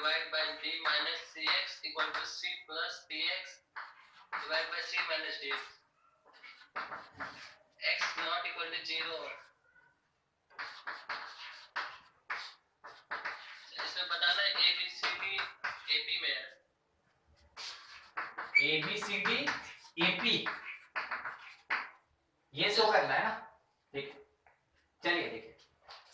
Divide by d minus cx equal to c plus dx divided by c minus dx. x not equal to 0. इसमें बताना है a b c d ap में है. a b c d ap ये show करना है ना. ठीक है, चलिए देखिए.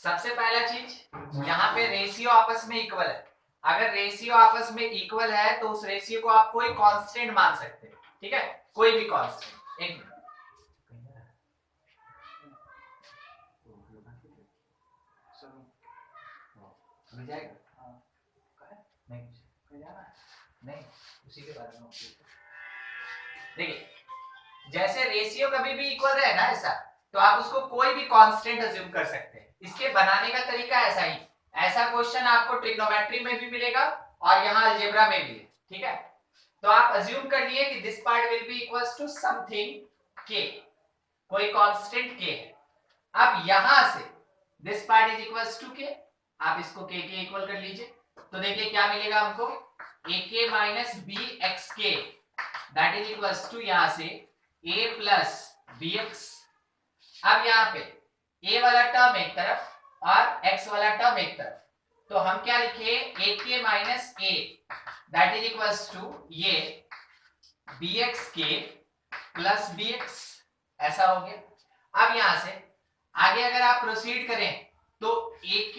सबसे पहला चीज यहाँ पे रेशियो आपस में इक्वल है. अगर रेशियो आपस में इक्वल है तो उस रेशियो को आप कोई कांस्टेंट मान सकते हैं. ठीक है, कोई भी कांस्टेंट. एक मिनट मिल जाएगा. नहीं उसी के बारे में देखिए. जैसे रेशियो कभी भी इक्वल रहे ना ऐसा, तो आप उसको कोई भी कांस्टेंट अज्यूम कर सकते हैं. इसके बनाने का तरीका ऐसा ही. ऐसा क्वेश्चन आपको ट्रिग्नोमेट्री में भी मिलेगा और यहाँ अलजेब्रा में भी है. ठीक है, तो आप अज्यूम कर लिए कि this part will be equals to something k, कोई कांस्टेंट k है. अब यहां से this part is equals to k, आप इसको k के इक्वल कर लीजिए. तो देखिए क्या मिलेगा हमको, ak minus bxk that is equals to यहां से a प्लस bx. अब यहाँ पे a वाला टर्म एक तरफ और x वाला टर्म एक तरफ, तो हम क्या लिखे, ak minus a that is equals to ये bxk प्लस bx. ऐसा हो गया. अब यहां से आगे अगर आप प्रोसीड करें तो ak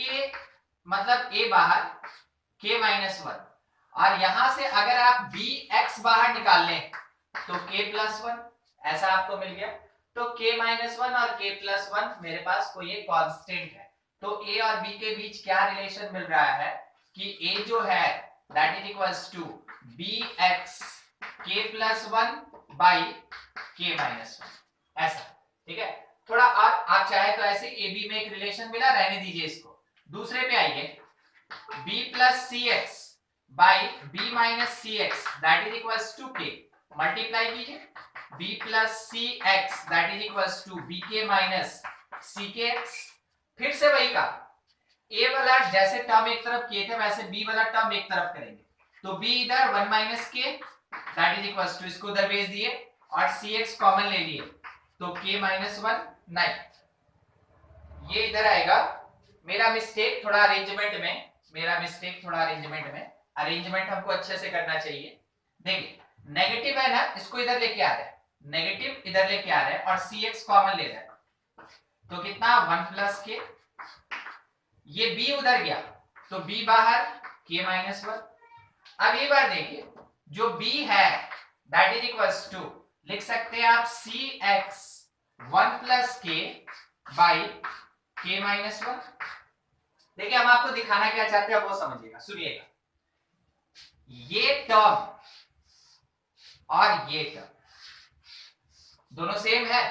मतलब a बाहर, k माइनस 1, और यहां से अगर आप bx बाहर निकाल लें तो k प्लस 1. ऐसा आपको मिल गया. तो k माइनस 1 और k प्लस 1 मेरे पास कोई एक कांस्टेंट है. तो a और b के बीच क्या रिलेशन मिल रहा है कि a जो है that is equals to bx k plus 1 by k minus 1. ऐसा. ठीक है, थोड़ा और आप चाहे तो ऐसे a b में एक रिलेशन मिला, रहने दीजिए इसको. दूसरे पे आइए, b plus C X by b minus C X that is equals to k. Multiply कीजिए, b plus C X that is equals to bk minus ck. फिर से वही का a वाला जैसे टर्म एक तरफ k थे वैसे b वाला टर्म एक तरफ करेंगे. तो b इधर 1 minus k that is equals to, इसको उधर भेज दिए और cx कॉमन ले लिए तो k माइनस 1. नहीं, ये इधर आएगा. मेरा मिस्टेक थोड़ा अरेंजमेंट में, अरेंजमेंट हमको अच्छे से करना चाहिए. देखिए नेगेटिव है ना, इसको इधर लेके आ रहे हैं, नेगेटिव इधर लेके आ रहे हैं और cx कॉमन ले रहे हैं. तो कितना 1 प्लस k, ये b उधर गया तो b बाहर, k माइनस 1. अब ये बार देखिए, जो b है दैट इज इक्वल्स टू लिख सकते हैं आप cx 1 plus k by k minus 1. देखिए हम आपको दिखाना क्या चाहते हैं वो समझिएगा, सुनिएगा. ये टर्म और ये टर्म दोनों सेम है.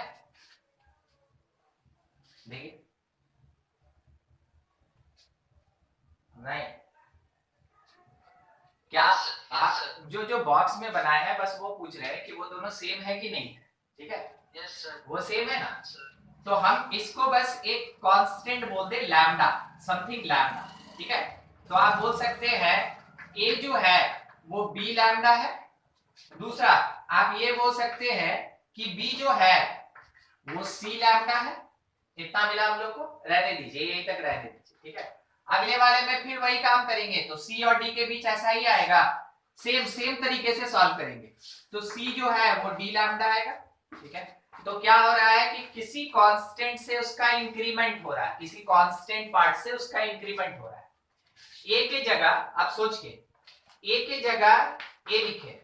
देखिए नहीं, क्या आप जो बॉक्स में बनाया है बस वो पूछ रहे हैं कि वो दोनों सेम है कि नहीं है. ठीक है, यस सर, वो सेम है ना. तो हम इसको बस एक कांस्टेंट बोल दे, लैम्डा, समथिंग लैम्डा. ठीक है, तो आप बोल सकते हैं a जो है वो b लैम्डा है. दूसरा आप ये बोल सकते हैं कि b जो है वो c लैम्डा है. इतना मिला हम लोग को, रहने दीजिए, यही तक रहने दीजिए. ठीक है, अगले वाले में फिर वही काम करेंगे तो c और d के बीच ऐसा ही आएगा, सेम तरीके से सॉल्व करेंगे. तो c जो है वो d लैम्डा आएगा. ठीक है, तो क्या हो रहा है कि किसी कांस्टेंट से उसका इंक्रीमेंट हो रहा है, किसी कांस्टेंट पार्ट से उसका इंक्रीमेंट हो रहा है. a के जगह आप सोच के a के जगह a लिखे,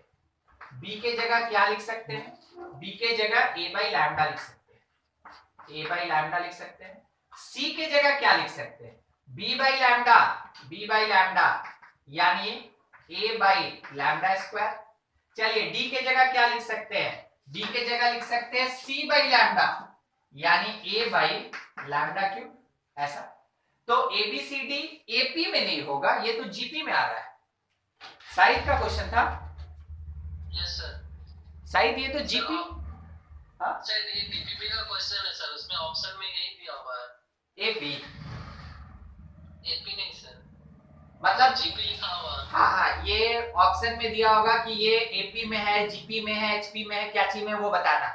b के जगह क्या लिख सकते हैं, b के जगह a बाई लैम्डा लिख सकते हैं, a बाई लैम्डा लिख सकते हैं. c के जगह क्या लिख सकते हैं, b बाई लैम्डा यानी a बाई लैम्डा स्क्वायर. चलिए d के जगह क्या लिख सकते हैं, d के जगह लिख सकते हैं c बाई लैम्डा यानी a बाई लैम्डा क्यूब. ऐसा. तो ABCD AP में नहीं होगा, ये तो GP में आ रहा है. साइड का क्वेश्चन था. यस सर, साइड ये तो GP. हाँ सर ये DPP का क्वेश्चन है सर, उसमें ऑप्शन में यही दिया हुआ है AP. AP नहीं सर. मतलब जीपी लिखा हुआ। हाँ, ये ऑप्शन में दिया होगा कि ये एपी में है, जीपी में है, एचपी में है, क्या चीज में, वो बताना।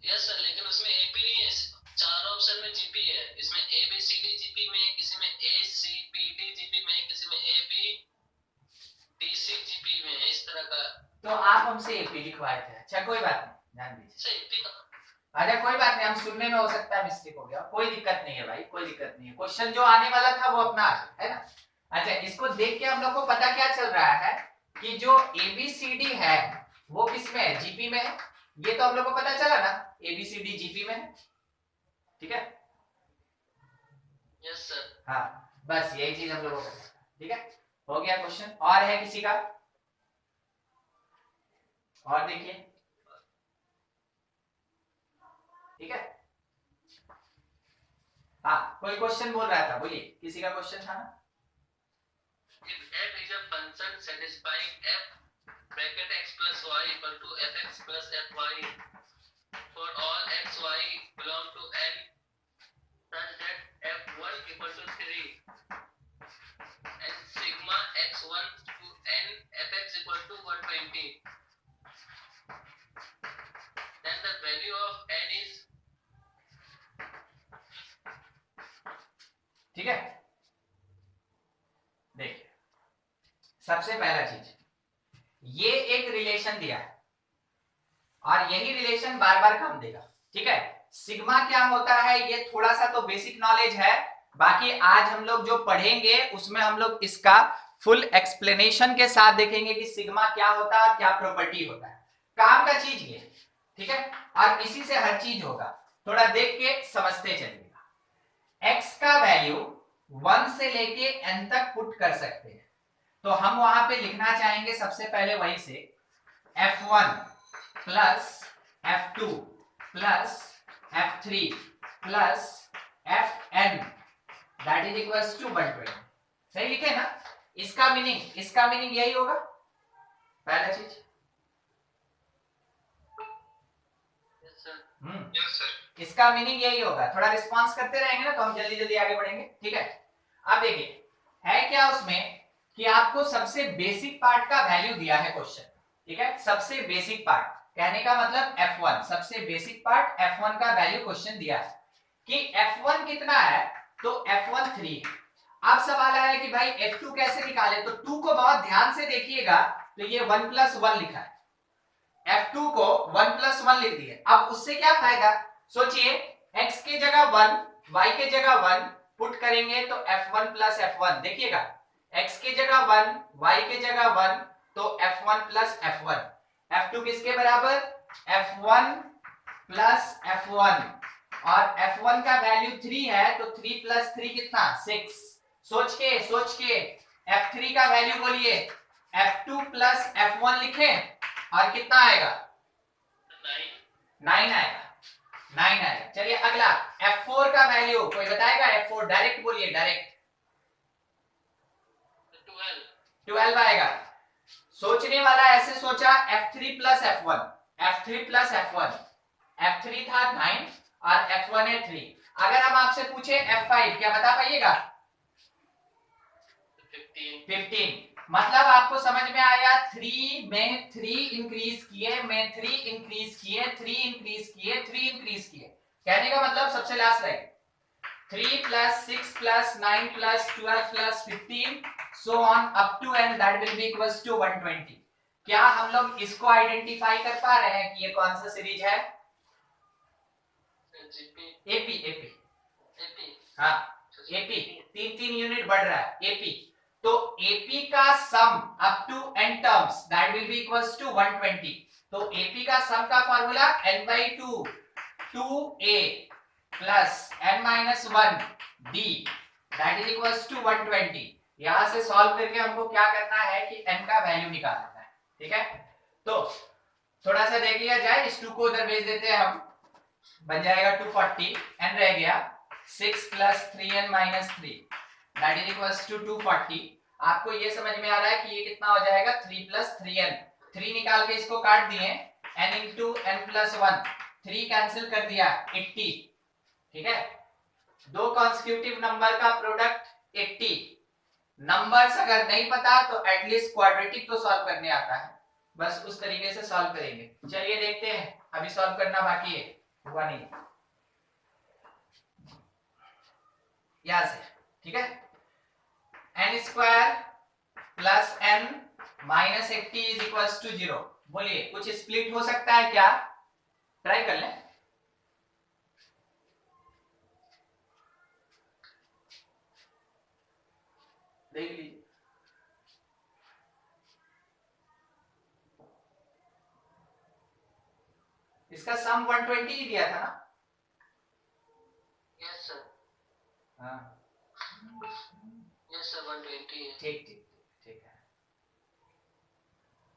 यस सर, लेकिन उसमें एपी नहीं है, 4 ऑप्शन में जीपी है। इसमें A B C D GP में, किसी में A C B D GP में, किसी में A B D C GP में, इस तरह का। तो आप हमसे एपी लिखवाए थे। अच्छा कोई बात नहीं, ध्यान दीजिए। सर एपी का अच्छा कोई बात नहीं, हम सुनने में हो सकता है मिस्टेक हो गया, कोई दिक्कत नहीं है भाई, कोई दिक्कत नहीं है। क्वेश्चन जो आने वाला था वो अपना आ गया, है ना। अच्छा, इसको देख के हम लोग को पता क्या चल रहा है कि जो एबीसीडी है वो किसमें है, जीपी में है। ये तो हम लोग को पता चला ना, एबीसीडी जीपी में है, ठीक है। Yes sir. हाँ, बस यही चीज हम लोग को पता है, ठीक है। हो गया क्वेश्चन। और है किसी का? और देखिए, ठीक है। हाँ, कोई क्वेश्चन बोल रहा था, बोलिए, किसी का क्वेश्चन था ना। If f is a function satisfying f bracket x plus y equal to fx plus fy for all x y belong to n such that f1 equal to 3 and sigma x1 to n fx equal to 120, then the value of n is, ठीक है। देखिए, सबसे पहला चीज, ये एक relation दिया है और यही रिलेशन बार बार काम देगा, ठीक है। सिग्मा क्या होता है ये थोड़ा सा तो बेसिक नॉलेज है, बाकी आज हम लोग जो पढ़ेंगे उसमें हम लोग इसका फुल एक्सप्लेनेशन के साथ देखेंगे कि सिग्मा क्या होता है, क्या प्रॉपर्टी होता है। काम का चीज ये, ठीक है, और इसी से हर चीज होगा। थोड़ा देख के समझते चलिएगा। x का वैल्यू 1 से लेके n तक पुट कर सकते हैं, तो हम वहां पे लिखना चाहेंगे सबसे पहले वही से f1 plus f2 plus f3 plus fn that is equals to 120। सही लिखे ना। इसका मीनिंग यही होगा, पहला चीज। yes sir, इसका मीनिंग यही होगा। थोड़ा रिस्पांस करते रहेंगे ना तो हम जल्दी जल्दी आगे बढ़ेंगे, ठीक है। अब देखिए, है क्या उसमें कि आपको सबसे बेसिक पार्ट का वैल्यू दिया है क्वेश्चन, ठीक है। सबसे बेसिक पार्ट कहने का मतलब f1, सबसे बेसिक पार्ट f1 का वैल्यू क्वेश्चन दिया है कि f1 कितना है, तो f1 3 है। अब सवाल आया कि भाई f2 कैसे निकाले, तो 2 को बहुत ध्यान से देखिएगा, तो ये 1 + 1 लिखा है, f2 को 1 + 1 लिख दिए। अब उससे क्या फायदा, सोचिए, x के जगह 1, y के जगह 1 पुट करेंगे तो f1 + f1, देखिएगा x के जगह 1, y के जगह 1, तो f1 + f1, f2 किसके बराबर, f1 + f1, और f1 का वैल्यू 3 है, तो 3 + 3 कितना, 6। सोच के f3 का वैल्यू बोलिए, f2 + f1 लिखें और कितना आएगा, 9 आएगा, 9 आएगा। चलिए अगला, f4 का वैल्यू कोई बताएगा, f4 डायरेक्ट बोलिए, डायरेक्ट 12 आएगा। सोचने वाला ऐसे सोचा, f3 + f1, f3 + f1, f3 था 9 और f1 है 3। अगर हम आपसे पूछे f5, क्या बता पाइएगा, 15। मतलब आपको समझ में आया, 3 में 3 इंक्रीज किए, में 3 इंक्रीज किए, 3 इंक्रीज किए, 3 इंक्रीज किए। कहने का मतलब सबसे last line 3 + 6 + 9 + 12 + 15 so on up to n that will be equals to 120। क्या हम लोग इसको आइडेंटिफाई कर पा रहे हैं कि ये कौन सा सीरीज है, एपी। हाँ, एपी 3 यूनिट बढ़ रहा है, एपी। तो एपी का sum up to n terms that will be equals to 120। तो एपी का सम का formula n/2 2a plus n-1 d that is equals to 120। यहां से सॉल्व करके हमको क्या करना है कि n का वैल्यू निकालना है, ठीक है। तो थोड़ा सा देख लिया जाए, इस 2 को उधर भेज देते हैं हम, बन जाएगा 240, n रह गया 6 + 3n - 3 that is equals to 240। आपको ये समझ में आ रहा है कि ये कितना हो जाएगा, 3 + 3n, 3 निकाल के इसको काट दिए, n × n + 1, 3 कैंसिल कर दिया, 80, ठीक है। दो कॉन्सेक्यूटिव नंबर का प्रोडक्ट 80, नंबर्स अगर नहीं पता तो एटलीस्ट क्वाड्रेटिक तो सॉल्व करने आता है, बस उस तरीके से सॉल्व करेंगे। चलिए देखते हैं, अभी सॉल्व करना बाकी है, हुआ नहीं यहां से, ठीक है। n square plus n minus 80 is equals to 0। बोलिए कुछ स्प्लिट हो सकता है क्या? ट्राई कर लें। देख लीजिए, इसका सम 120 ही दिया था ना? यस सर, हाँ यस सर 120 है। ठीक ठीक ठीक है।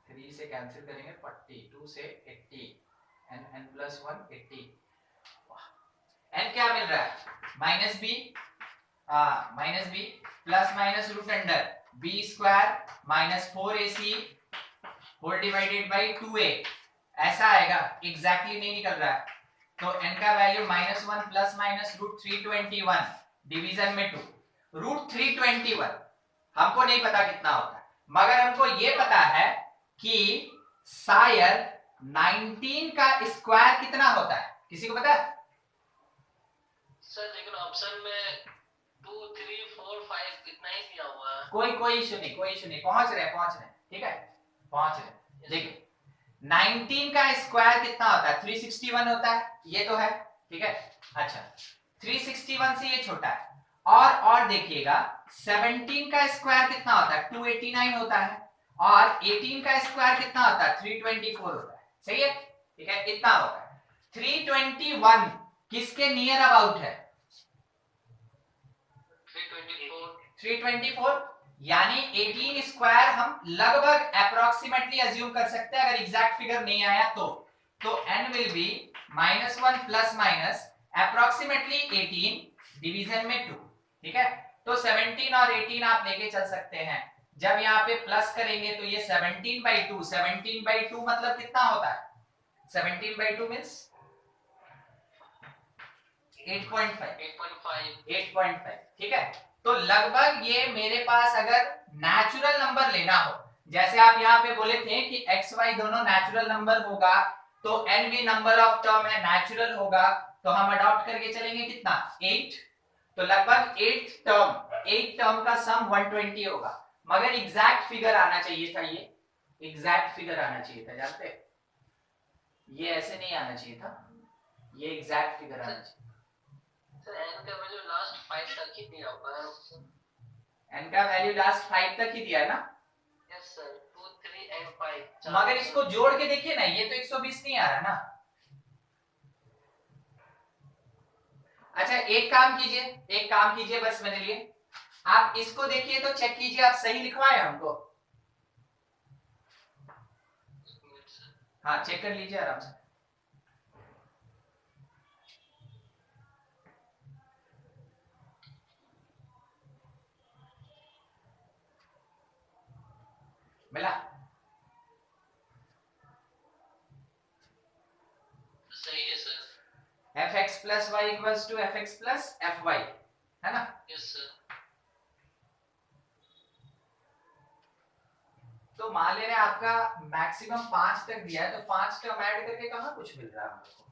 3 से कैंसिल करेंगे 40, 2 से 80, n प्लस 1 80। n क्या मिल रहा है? Minus B, minus B plus minus root under B square minus 4ac whole divided by 2a, ऐसा आएगा। एग्जैक्टली नहीं निकल रहा है, तो n का value -1 plus minus root 321 division में 2, रूट 321 हमको नहीं पता कितना होता है, मगर हमको ये पता है कि शायद 19 का स्क्वायर कितना होता है, किसी को पता है? सर लेकिन ऑप्शन में 2 3 4 5 इतना ही दिया हुआ है। कोई इशू नहीं, कोई इशू नहीं, पहुंच रहे, ठीक है, पहुंच रहे। देखिए 19 का स्क्वायर कितना होता है? 361 होता है, ये तो है, ठीक है। अच्छा 361 से ये छोटा है, और देखिएगा 17 का स्क्वायर कितना होता है? 289 होता है, और 18 का स्क्वायर कितना होता है? 324 होता है, सही है, ठीक है, इतना होता है। 321 किसके नियर अबाउट है? 324, यानी 18 स्क्वायर हम लगभग अप्रोक्सीमेटली अज्यूम कर सकते हैं, अगर एग्जैक्ट फिगर नहीं आया तो n will be -1 plus minus approximately 18 division में 2, ठीक है। तो 17 और 18 आप लेके चल सकते हैं, जब यहाँ पे प्लस करेंगे तो ये 17/2, 17/2 मतलब कितना होता है? 17/2 मींस 8.5, ठीक है। तो लगभग ये मेरे पास अगर नेचुरल नंबर लेना हो, जैसे आप यहाँ पे बोले थे कि x y दोनों नेचुरल नंबर होगा, तो n भी नंबर ऑफ टर्म है, नेचुरल होगा, तो हम अडॉप्ट करके चलेंगे कितना? 8, तो लगभग 8 टर्म का सम 120 होगा, मगर एग्जैक्ट फिगर आना चाहिए था, ये एग्जैक्ट फिगर आना चाहिए था, जानते, ये ऐसे नहीं आना चाहिए था, ये एग्जैक्ट फिगर आना चाहिए। n का वैल्यू लास्ट 5 तक ही दिया हुआ है। n का वैल्यू लास्ट 5 तक ही दिया है ना? Yes sir, 2 3 and 5। मगर इसको जोड़ के देखिए ना, ये तो 120 नहीं आ रहा ना। अच्छा एक काम कीजिए बस मेरे लिए, आप इसको देखिए तो चेक कीजिए आप सही लिखवाए हमको। हाँ चेक कर लीजिए आराम से। मिला? सही है sir. fx plus y equals to fx plus fy, है ना? Yes sir. तो मान ले रहे हैं आपका मैक्सिमम 5 तक दिया है, तो 5 टर्म ऐड करके कहां कुछ मिल रहा है हमको?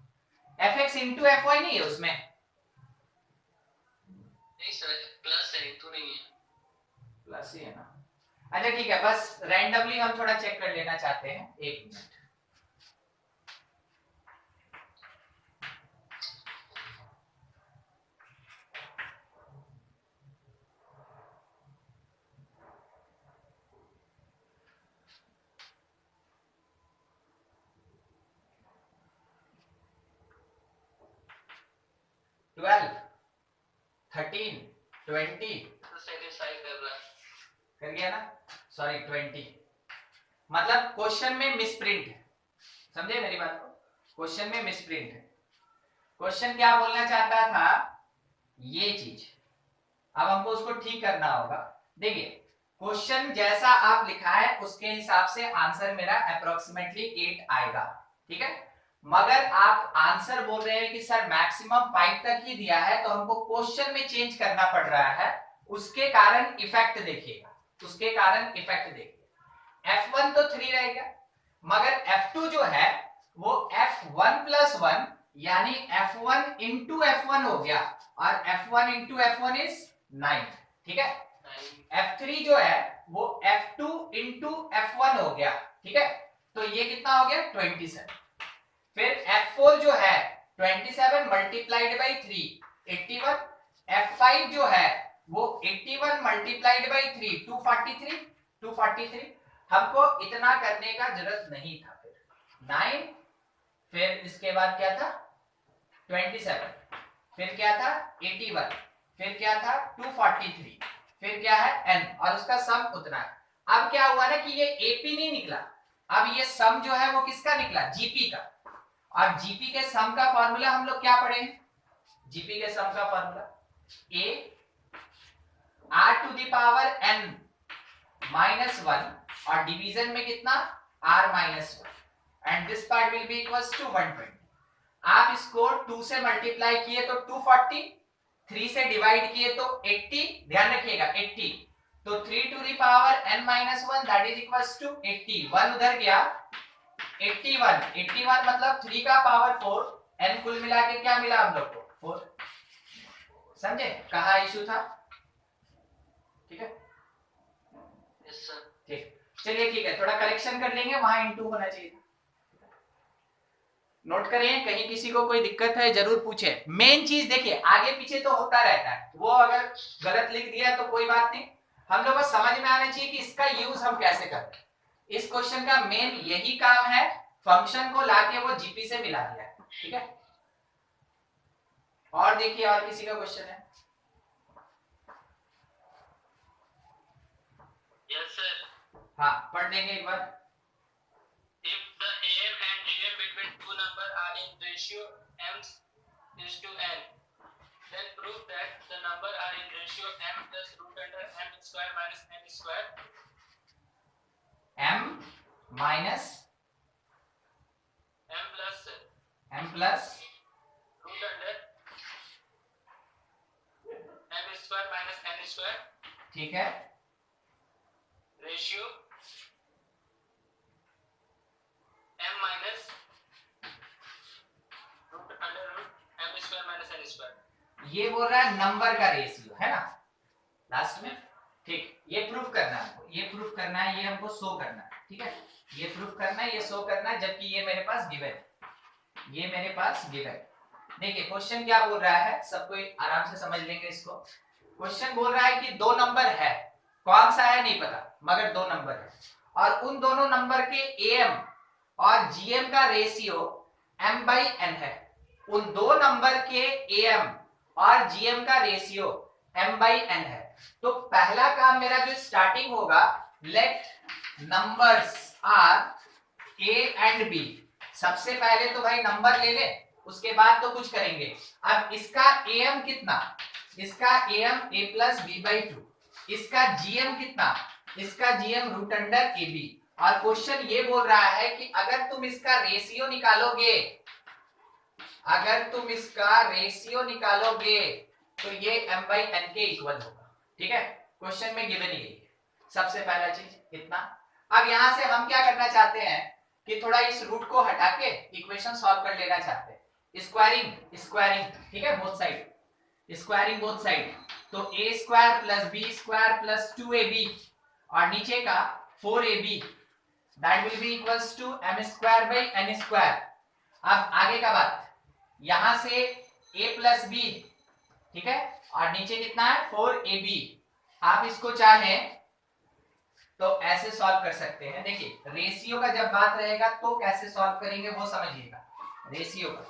fx into fy नहीं है उसमें? नहीं सर, प्लस है, तो नहीं है, प्लस ही है ना? अच्छा ठीक है, बस रैंडमली हम थोड़ा चेक कर लेना चाहते हैं, एक मिनट। ट्वेल्व, 13, 20 तो सेटिस्फाई कर रहा है। कर गया ना? सॉरी 20, मतलब क्वेश्चन में मिसप्रिंट है, समझे मेरी बात को? क्वेश्चन में मिसप्रिंट है। क्वेश्चन क्या बोलना चाहता था, ये चीज, अब हमको उसको ठीक करना होगा। देखिए क्वेश्चन जैसा आप लिखा है उसके हिसाब से आंसर मेरा अप्रोक्सीमेटली 8 आएगा, ठीक है। मगर आप आंसर बोल रहे हैं कि सर मैक्सिमम 5 तक ही दिया है, तो हमको क्वेश्चन में चेंज करना पड़ रहा है, उसके कारण इफेक्ट देखिएगा, उसके कारण इफेक्ट देखिए। F1 तो 3 रहेगा, मगर F2 जो है वो F1 प्लस 1 यानी F1 इंटू F1 हो गया, और F1 इंटू F1 इज 9, ठीक है। F3 जो है वो F2 इंटू F1 हो गया, ठीक है, तो ये कितना हो गया 27। फिर F4 जो है 27 मल्टीप्लाइड बाई 3 81, F5 जो है वो 81 मल्टीप्लाइड बाई 3 243। हमको इतना करने का जरूरत नहीं था। फिर 9, फिर इसके बाद क्या था 27, फिर क्या था 81, फिर क्या था 243, फिर क्या है n, और उसका सम उतना है। अब क्या हुआ ना कि ये AP नहीं निकला, अब ये सम जो है वो किसका निकला GP का, और GP के सम का फॉर्मूला हम लोग क्या पढ़े हैं, GP के सम का formula A r to the power n minus 1, और डिवीजन में कितना r minus 1, and this part will be equals to 120। आप इसको 2 से मल्टीप्लाई किए तो 240, 3 से डिवाइड किए तो 80, ध्यान रखिएगा 80, तो 3 to the power n minus 1 that is equals to 80, 1 उधर गया 81 मतलब 3 का पावर 4, n कुल मिला के क्या मिला हम लोग को 4। समझे कहाँ इशू था, ठीक है। Yes sir. ठीक, चलिए ठीक है, थोड़ा करेक्शन कर लेंगे, वहां इनटू होना चाहिए। नोट करें, कहीं किसी को कोई दिक्कत है जरूर पूछे। मेन चीज देखिए, आगे पीछे तो होता रहता है, वो अगर गलत लिख दिया तो कोई बात नहीं, हम लोग को समझ में आना चाहिए कि इसका यूज हम कैसे करते हैं। इस क्वेश्चन का मेन यही काम है, फंक्शन को लाके वो जीपी से मिला दिया है, ठीक है। और देखिए, और किसी का क्वेश्चन है? Yes sir. हाँ, पढ़ लेंगे एक बार। If the AM and GM between two numbers are in ratio m is to n, then prove that the number are in ratio m plus root under m square minus n square. m minus m plus root under m square minus n square, ठीक है, ratio m minus root under root m square minus n square. ये बोल रहा है number का ratio है ना last में, ठीक। ये प्रूफ करना है हमको, ये प्रूफ करना है, ये हमको शो करना है, ठीक है। ये प्रूफ करना है, ये शो करना है, जबकि ये मेरे पास गिवन है, ये मेरे पास गिवन। देखिए क्वेश्चन क्या बोल रहा है, सब कोई आराम से समझ लेंगे इसको। क्वेश्चन बोल रहा है कि दो नंबर है, कौन सा है नहीं पता, मगर दो नंबर है, और उन दोनों नंबर के एम और जीएम का रेशियो m/n है। उन दो नंबर के एम और जीएम का रेशियो m/n है। तो पहला काम मेरा जो स्टार्टिंग होगा, let numbers are A and B. सबसे पहले तो भाई नंबर ले ले, उसके बाद तो कुछ करेंगे। अब इसका एम कितना, इसका एम a प्लस b/2, इसका जीएम कितना, इसका GM root under A B. और क्वेश्चन ये बोल रहा है कि अगर तुम इसका रेशियो निकालोगे, अगर तुम इसका रेशियो निकालोगे तो ये m/n के इक्वल होगा, ठीक है। क्वेश्चन में गिवन ही है सबसे पहला चीज इतना। अब यहां से हम क्या करना चाहते हैं कि थोड़ा इस रूट को हटा के इक्वेशन सॉल्व कर लेना चाहते हैं। स्क्वायरिंग, ठीक है, both side, squaring both side. तो a square plus b square plus 2ab, और नीचे का 4ab, that will be equals to m square by n square. अब आगे का बात, यहां से a प्लस b, ठीक है, और नीचे कितना है 4ab। आप इसको चाहें तो ऐसे सॉल्व कर सकते हैं। देखिए रेशियो का जब बात रहेगा तो कैसे सॉल्व करेंगे वो समझिएगा। रेशियो का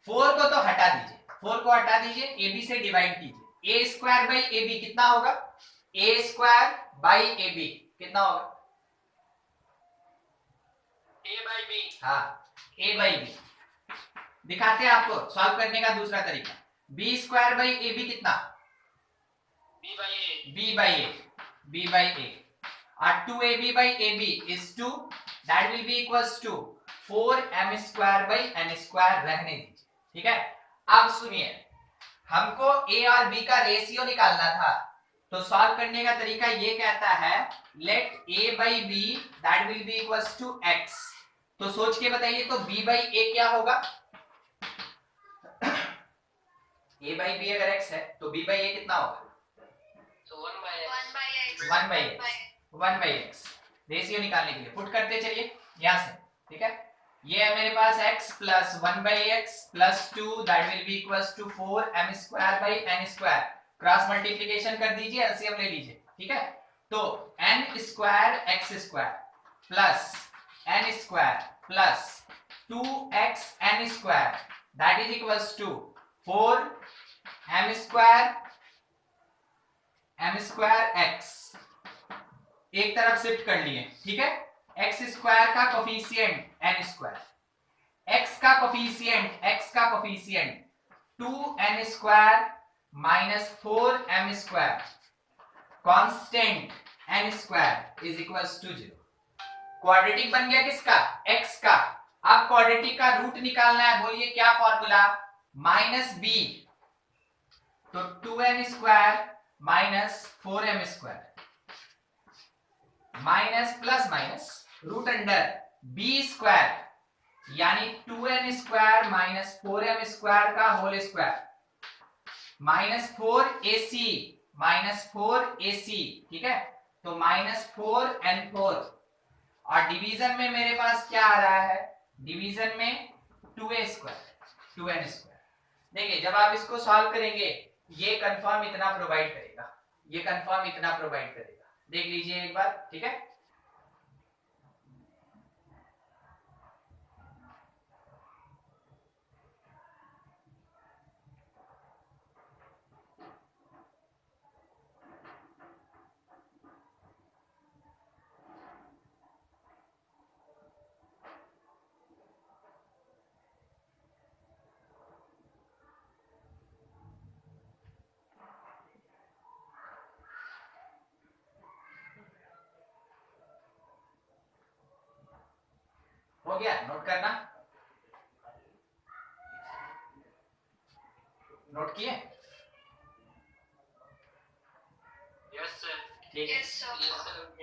4 को तो हटा दीजिए, 4 को हटा दीजिए, ab से डिवाइड कीजिए। a स्क्वायर बाई ab कितना होगा, a स्क्वायर बाई ab कितना होगा, a by b। हाँ, a बाई b। दिखाते हैं आपको सॉल्व करने का दूसरा तरीका। b स्क्वायर बाई ab कितना, b by a। b by a, और 2ab by ab is 2, that will be equals to 4m square by n square रहने दीजिए, ठीक है। अब सुनिए, हमको ए और बी का रेशियो निकालना था, तो सॉल्व करने का तरीका ये कहता है let a by B that will be equals to x। तो सोच के बताइए, तो b बाई a क्या होगा? a बाई b अगर x है तो b बाई a कितना होगा? So 1 by x. 1 by x, 1 by x ratio निकालने के लिए पुट करते चलिए यहां से, ठीक है। ये है मेरे पास x plus 1 by x plus 2 that will be equals to 4 m square by n square. Cross multiplication कर दीजिए, एलसीएम ले लीजिए, ठीक है। तो n square x square plus n square plus 2x n square that is equals to 4 m square x एक तरफ shift कर लिए, ठीक है। x स्क्वायर का कोफिशिएंट n स्क्वायर, x का coefficient 2n square minus 4m square, constant n square is equals to 0। Quadratic बन गया किसका? x का। अब क्वाड्रेटिक का रूट निकालना है, बोलिए क्या फॉर्मूला? माइनस b, तो 2n square minus 4m square minus plus minus root under b square यानी 2n square minus 4m square का होल स्क्वायर माइनस 4ac, ठीक है। तो माइनस 4n4 और डिवीजन में मेरे पास क्या आ रहा है? डिवीजन में 2n स्क्वायर। देखिए जब आप इसको सॉल्व करेंगे ये कंफर्म इतना प्रोवाइड करेगा, देख लीजिए एक बार, ठीक है। हो गया? नोट करना, नोट किए? Yes sir. ठीक है। Yes sir.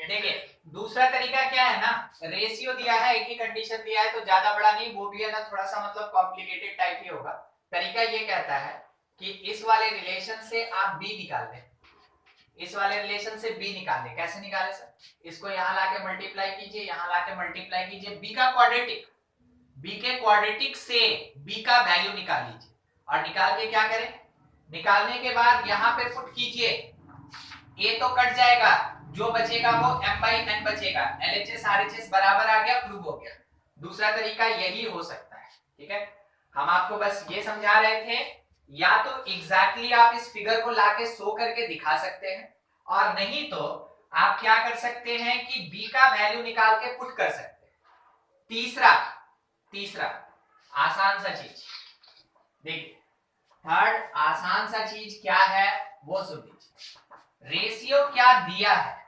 देखिए दूसरा तरीका क्या है ना, रेशियो दिया है, एक ही कंडीशन दिया है, तो ज्यादा बड़ा नहीं, वो भी है ना थोड़ा सा मतलब कॉम्प्लिकेटेड टाइप ही होगा। तरीका ये कहता है कि इस वाले रिलेशन से आप b निकाल लें, कैसे निकाले सर? इसको यहाँ लाके मल्टीप्लाई कीजिए, b का क्वाड्रेटिक, b के क्वाड्रेटिक से b का वैल्यू निकाल लीजिए और निकाल के क्या करें? निकालने के बाद यहाँ पे पुट कीजिए, a तो कट जाएगा, जो बचेगा वो m बाई n बचेगा, LHS RHS बराबर आ गया, प्रूव हो गया। दूसरा तरीका यही हो सकता है, ठीक है। हम आपको बस ये समझा रहे थे, या तो एग्जैक्टली आप इस फिगर को लाके शो करके दिखा सकते हैं, और नहीं तो आप क्या कर सकते हैं कि b का वैल्यू निकाल के पुट कर सकते हैं। तीसरा आसान सा चीज देखिए, थर्ड आसान सा चीज क्या है वो सुन लीजिए। रेशियो क्या दिया है?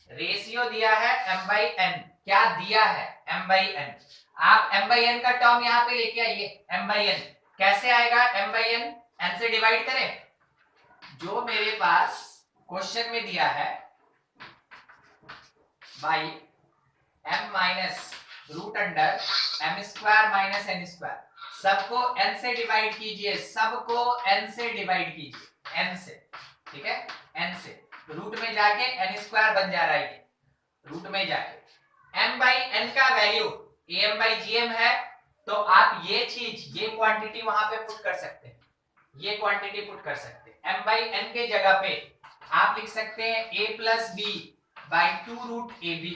रेशियो दिया है m बाई n। क्या दिया है? m by n। आप m बाई n का टर्म यहाँ पे लेके आइए, m बाई n कैसे आएगा? m बाई n n से डिवाइड करें, जो मेरे पास क्वेश्चन में दिया है by m minus root under m square minus n square, सबको n से डिवाइड कीजिए, n से, ठीक है, n से। रूट में जाके n स्क्वायर बन जा रहा है, ये रूट में जाके m बाई n का वैल्यू am बाई gm है, तो आप ये चीज, ये क्वांटिटी वहां पे पुट कर सकते हैं, m बाई n के जगह पे आप लिख सकते हैं a plus B by 2 root A b,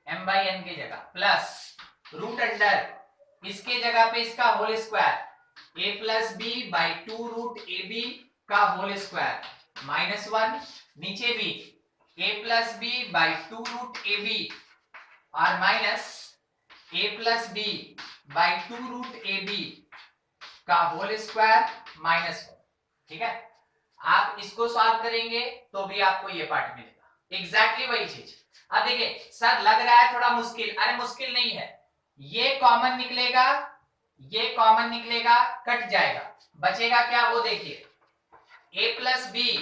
m by n के जगह, प्लस रूट अंडर इसके जगह पे इसका whole square a plus B by 2 root A B का होल स्क्वायर माइनस 1, नीचे भी a plus B by 2 root A B और minus a plus B by 2 root A B का होल स्क्वायर माइनस 1, ठीक है। आप इसको सॉल्व करेंगे तो भी आपको ये पार्ट मिलेगा, एग्जैक्टली वही चीज। अब देखिए सर लग रहा है थोड़ा मुश्किल, अरे मुश्किल नहीं है, ये कॉमन निकलेगा, ये कॉमन निकलेगा, कट जाएगा, बचेगा क्या वो देखिए, a प्लस बी।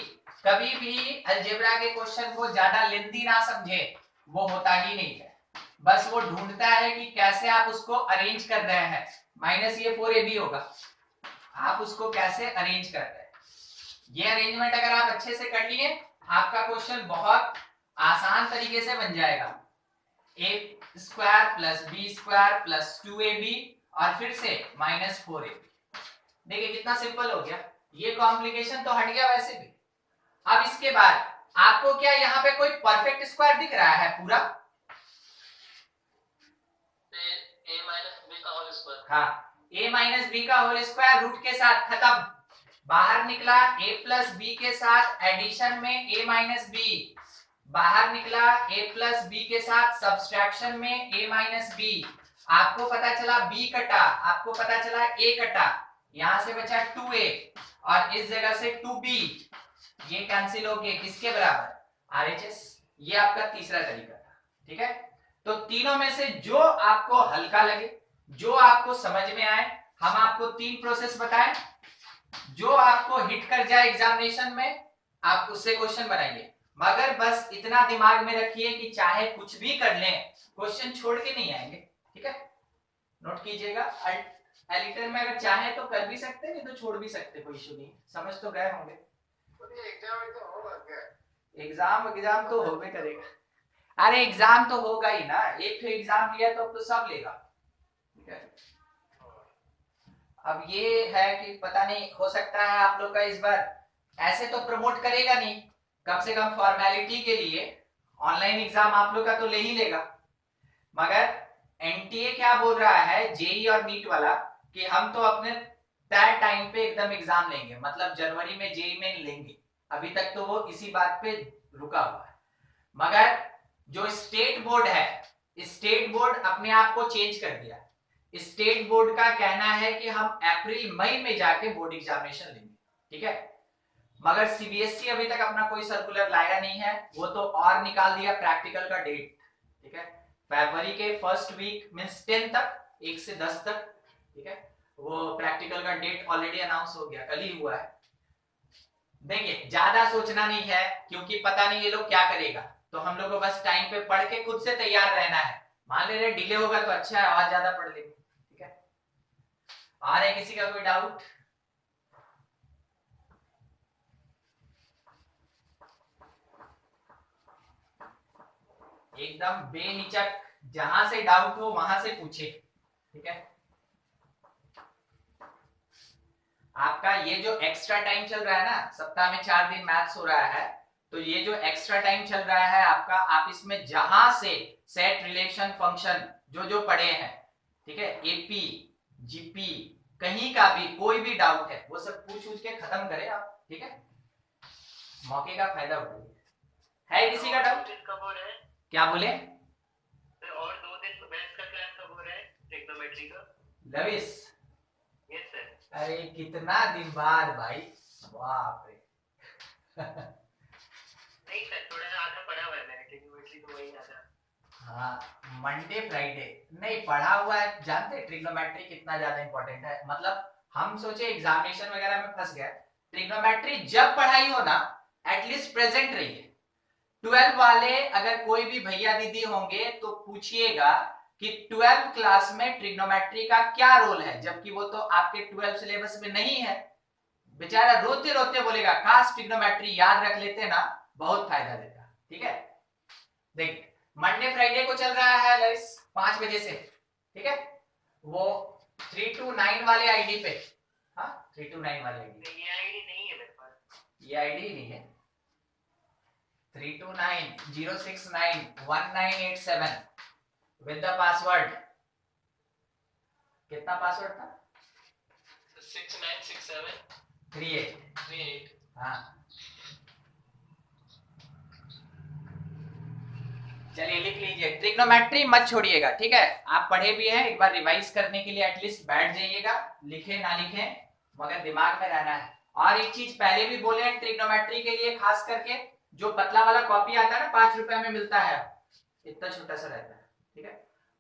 कभी भी अलजेब्रा के क्वेश्चन को ज्यादा लेंथी ना समझे, वो होता ही नहीं है, बस वो ढूंढता है कि कैसे आप उसको अरेंज कर रहे हैं। माइनस ये 4ab होगा, आप उसको कैसे अरेंज कर रहे हैं। ये अरेंजमेंट अगर आप अच्छे से कर लिए, आपका क्वेश्चन बहुत आसान तरीके से बन जाएगा। a square plus b square plus 2ab और फिर से माइनस 4ab। देखिए कितना सिंपल हो गया, ये कॉम्प्लिकेशन तो हट गया वैसे भी। अब इसके बाद आपको क्या यहाँ पे कोई परफेक्ट स्क्वायर दिख रहा है पूरा? a minus b का होल स्क्वायर। हाँ, a माइनस बी का होल स्क्वायर रूट के साथ खत्म, बाहर निकला a प्लस बी के साथ एडिशन में a माइनस बी, बाहर निकला a प्लस बी के साथ सब्सट्रैक्शन में a माइनस बी। आपको पता चला b कटा, आपको पता चला a कटा, यहां से बचा 2a और इस जगह से 2b, ये कैंसिल हो गए, किसके बराबर? RHS। ये आपका तीसरा तरीका था, ठीक है। तो तीनों में से जो आपको हल्का लगे, जो आपको समझ में आए, हम आपको 3 प्रोसेस बताएं, जो आपको हिट कर जाए एग्जामिनेशन में आप उससे क्वेश्चन बनाइए। मगर बस इतना दिमाग में रखिए कि चाहे कुछ भी कर लें, क्वेश्चन छोड़ के नहीं आएंगे, ठीक है। नोट कीजिएगा, एडिटर में अगर चाहे तो कर भी सकते हैं, नहीं तो छोड़ भी सकते, कोई इशू नहीं, समझ तो गए होंगे। एग्जाम तो होगा करेगा, अरे एग्जाम तो होगा ही ना, एक तो एग्जाम लिया तो सब लेगा, ठीक है। अब ये है कि पता नहीं, हो सकता है आप लोग का इस बार ऐसे तो प्रमोट करेगा नहीं, कम से कम फॉर्मेलिटी के लिए ऑनलाइन एग्जाम आप लोग का तो ले ही लेगा। मगर एनटीए क्या बोल रहा है, जेई और नीट वाला, कि हम तो अपने तय टाइम पे एकदम एग्जाम लेंगे, मतलब जनवरी में जेई में लेंगे। अभी तक तो वो इसी बात पे रुका हुआ है। मगर जो स्टेट बोर्ड है, स्टेट बोर्ड अपने आप को चेंज कर दिया। स्टेट बोर्ड का कहना है कि हम अप्रैल मई में जाके बोर्ड एग्जामिनेशन लेंगे, ठीक है। मगर सीबीएसई अभी तक अपना कोई सर्कुलर लाया नहीं है, वो तो और निकाल दिया प्रैक्टिकल का डेट, ठीक है। फरवरी के फर्स्ट वीक मींस 10 तक, 1 से 10 तक, ठीक है। वो प्रैक्टिकल का डेट ऑलरेडी अनाउंस हो गया, कल ही हुआ है। देखिए ज्यादा सोचना नहीं है, क्योंकि पता नहीं ये लोग क्या करेगा, तो हम लोग को बस टाइम पे पढ़ के खुद से तैयार रहना है। मान ले रहे डिले होगा तो अच्छा है, और ज्यादा पढ़ लेंगे, ठीक है। आ रहे किसी का कोई डाउट? एकदम बेहिचक, जहां से डाउट हो वहां से पूछे, ठीक है। आपका ये जो एक्स्ट्रा टाइम चल रहा है ना, सप्ताह में 4 दिन मैथ्स हो रहा है, तो ये जो एक्स्ट्रा टाइम चल रहा है आपका, आप इसमें जहां से सेट रिलेशन फंक्शन जो जो पढ़े हैं, ठीक है, एपी जीपी कहीं का भी कोई भी डाउट है वो सब पूछ के खत्म करें आप, ठीक है। मौके का फायदा उठाइए। है किसी का डाउट? क्या बोले? और 2 दिन मैथ्स का क्लास कब हो रहा है, ट्रिग्नोमेट्री का? Lavish, yes sir. अरे कितना दिन बाद भाई, बाप रे। नहीं सर, थोड़ा आधा पढ़ा हुआ है मैंने, ट्रिग्नोमेट्री तो वही आधा। हाँ, मंडे फ्राइडे नहीं पढ़ा हुआ है। जानते हैं ट्रिग्नोमेट्री कितना ज्यादा इंपॉर्टेंट है, मतलब हम सोचे एग्जामिनेशन वगैरह में फंस गए, ट्रिग्नोमेट्री जब पढ़ाई हो ना एटलीस्ट प्रेजेंट रहिए। 12 वाले अगर कोई भी भैया दीदी होंगे तो पूछिएगा कि 12 क्लास में ट्रिग्नोमेट्री का क्या रोल है, जबकि वो तो आपके 12 सिलेबस में नहीं है। बेचारा रोते रोते बोलेगा काश ट्रिग्नोमेट्री याद रख लेते ना, बहुत फायदा देता, ठीक है। देखिए मंडे फ्राइडे को चल रहा है लइस 5 बजे से, ठीक है। वो 329 वाले आईडी पे, हाँ 329 वाले आईडी, ये आईडी नहीं है मेरे पास, ये आईडी नहीं है। 329-069-1987 विद द पासवर्ड। कितना पासवर्ड था? 696738। हाँ चलिए लिख लीजिए, ट्रिग्नोमेट्री मत छोड़िएगा, ठीक है। आप पढ़े भी हैं, एक बार रिवाइज करने के लिए एटलीस्ट बैठ जाइएगा, लिखे ना लिखे मगर दिमाग में रहना है। और एक चीज पहले भी बोले हैं, ट्रिग्नोमेट्री के लिए खास करके जो पतला वाला कॉपी आता है ना, 5 रुपए में मिलता है, इतना छोटा सा रहता है, ठीक है।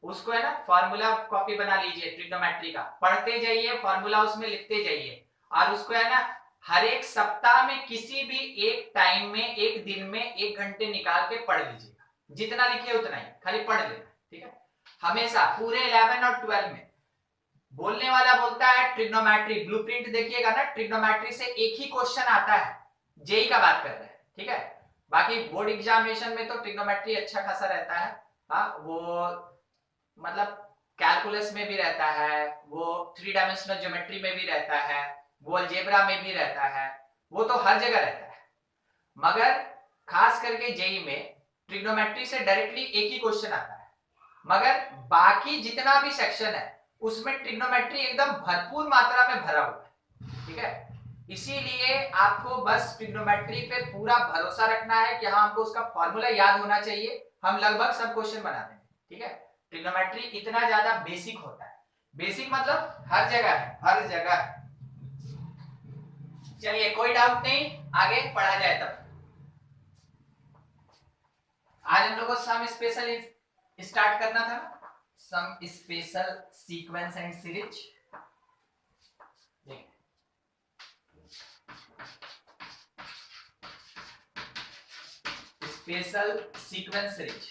उसको है ना फॉर्मूला कॉपी बना लीजिए ट्रिग्नोमेट्री का, पढ़ते जाइए, फॉर्मूला उसमें लिखते जाइए, और उसको है ना हर एक सप्ताह में किसी भी एक टाइम में, एक दिन में 1 घंटे निकाल के पढ़ लीजिएगा, जितना लिखे उतना ही खाली पढ़ लेना, ठीक है। हमेशा पूरे 11 और 12 में बोलने वाला बोलता है ट्रिग्नोमेट्री, ब्लूप्रिंट देखिएगा ना, ट्रिग्नोमेट्री से एक ही क्वेश्चन आता है, जेई का बात कर रहे हैं, ठीक है। बाकी बोर्ड एग्जामिनेशन में तो ट्रिग्नोमेट्री अच्छा खासा रहता है, हाँ वो मतलब कैलकुलस में भी रहता है, वो 3 डायमेंशनल ज्योमेट्री में भी रहता है, वो अलजेब्रा में भी रहता है, वो तो हर जगह रहता है, मगर खास करके जेई में ट्रिग्नोमेट्री से डायरेक्टली एक ही क्वेश्चन आता है, मगर बाकी जितना भी सेक्शन है उसमें ट्रिग्नोमेट्री एकदम भरपूर मात्रा में भरा हुआ है, ठीक है। इसीलिए आपको बस ट्रिग्नोमेट्री पे पूरा भरोसा रखना है कि हाँ हमको उसका फॉर्मूला याद होना चाहिए, हम लगभग सब क्वेश्चन बना देंगे, ठीक है। ट्रिग्नोमेट्री इतना ज्यादा बेसिक होता है, बेसिक मतलब हर जगह है, हर जगह है। चलिए कोई डाउट नहीं, आगे पढ़ा जाए तब। आज हम लोग को सम स्पेशल स्टार्ट करना था, sum special sequence and series. Special sequence series,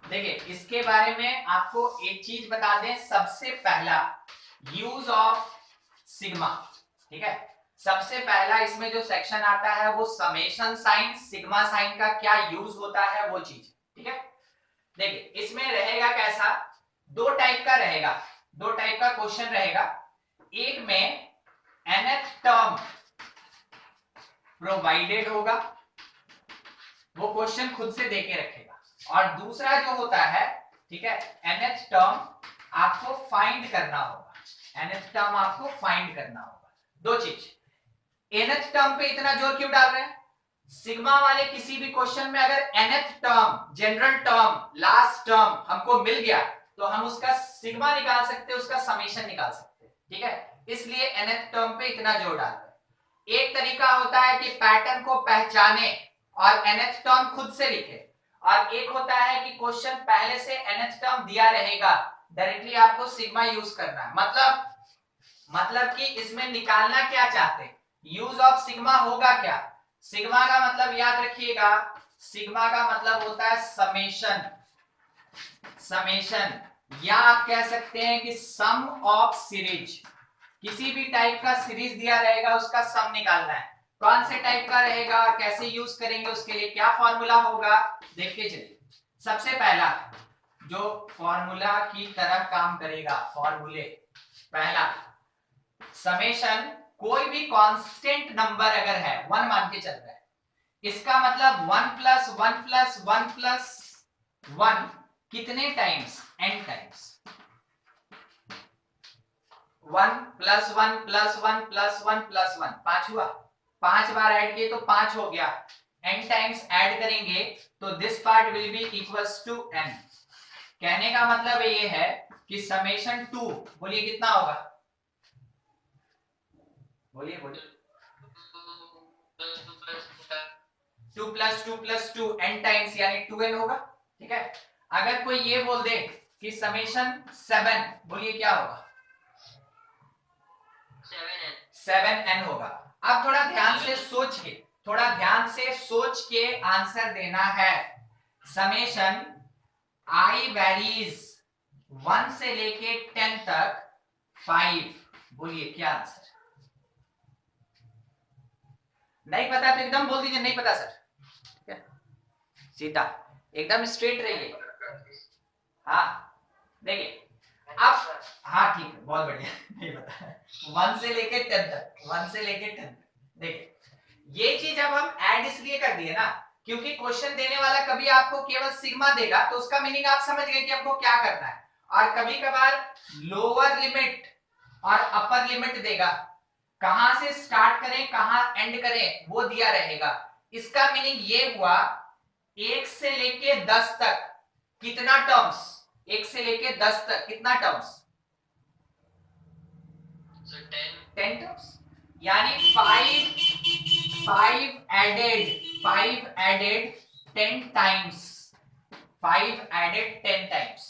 देखिए इसके बारे में आपको एक चीज बता दें, सबसे पहला यूज ऑफ सिग्मा, ठीक है। सबसे पहला इसमें जो सेक्शन आता है वो समेशन साइन, सिग्मा साइन का क्या यूज होता है वो चीज, ठीक है। देखिए इसमें रहेगा कैसा, दो टाइप का रहेगा, दो टाइप का क्वेश्चन रहेगा, एक में nth टर्म प्रोवाइडेड होगा, वो क्वेश्चन खुद से देके रखेगा, और दूसरा जो होता है, ठीक है, nth टर्म आपको फाइंड करना होगा, nth टर्म आपको फाइंड करना होगा। दो चीज, nth टर्म पे इतना जोर क्यों डाल रहे हैं, सिग्मा वाले किसी भी क्वेश्चन में अगर nth term, general term, last term हमको मिल गया तो हम उसका सिग्मा निकाल सकते हैं, उसका समेशन निकाल सकते हैं, ठीक है। इसलिए nth टर्म पे इतना जोर डाल रहे हैं। एक तरीका होता है कि पैटर्न को पहचाने और nth टर्म खुद से लिखे, और एक होता है कि क्वेश्चन पहले से nth टर्म दिया रहेगा, डायरेक्टली आपको सिग्मा यूज करना है, मतलब कि इसमें निकालना क्या चाहते हैं, यूज ऑफ सिग्मा होगा क्या। सिग्मा का मतलब याद रखिएगा, सिग्मा का मतलब होता है समेशन, समेशन, या आप कह सकते हैं कि सम ऑफ सीरीज, किसी भी टाइप का सीरीज दिया रहेगा उसका सम निकालना है, कौन से टाइप का रहेगा, कैसे यूज करेंगे, उसके लिए क्या फॉर्मूला होगा, देखते चलिए। सबसे पहला जो फॉर्मूला की तरह काम करेगा, फॉर्मूले, पहला समेशन, कोई भी कांस्टेंट नंबर अगर है, 1 मान के चल रहा है, इसका मतलब 1 प्लस 1 प्लस 1 प्लस 1 कितने times, n times, 1 plus 1 plus 1 plus 1 plus 1, 5 हुआ, 5 बार ऐड किए तो 5 हो गया, n टाइम्स ऐड करेंगे तो this part will be equals to n। कहने का मतलब ये है कि समेशन 2, बोलिए कितना होगा, बोलिए बोलिए, 2 प्लस 2 प्लस 2 n टाइम्स यानी 2n होगा, ठीक है। अगर कोई ये बोल दे कि समेशन 7, बोलिए क्या होगा, 7n होगा। अब थोड़ा ध्यान से सोच के, थोड़ा ध्यान से सोच के आंसर देना है। समेशन i वैरीज 1 से लेके 10 तक 5, बोलिए क्या आंसर, नहीं पता तो एकदम बोल दीजिए नहीं पता सर, सीधा एकदम स्ट्रेट रहिए। हाँ देखिए अब, हाँ ठीक है बहुत बढ़िया, नहीं पता, 1 से लेके 10 तक, 1 से लेके 10 तक। देखिए ये चीज अब हम ऐड इसलिए कर दिए ना, क्योंकि क्वेश्चन देने वाला कभी आपको केवल सिग्मा देगा तो उसका मीनिंग आप समझ गए कि हमको क्या करना है, और कभी कभार लोअर लिमिट और अपर लिमिट देगा, कहां से स्टार्ट करें कहां एंड करें वो दिया रहेगा। इसका मीनिंग ये हुआ 1 से लेके 10 तक कितना टर्म्स, 1 से लेके 10 तक कितना टर्म्स, 10 टर्म्स, यानी 5 एडेड 10 टाइम्स, 5 एडेड 10 टाइम्स,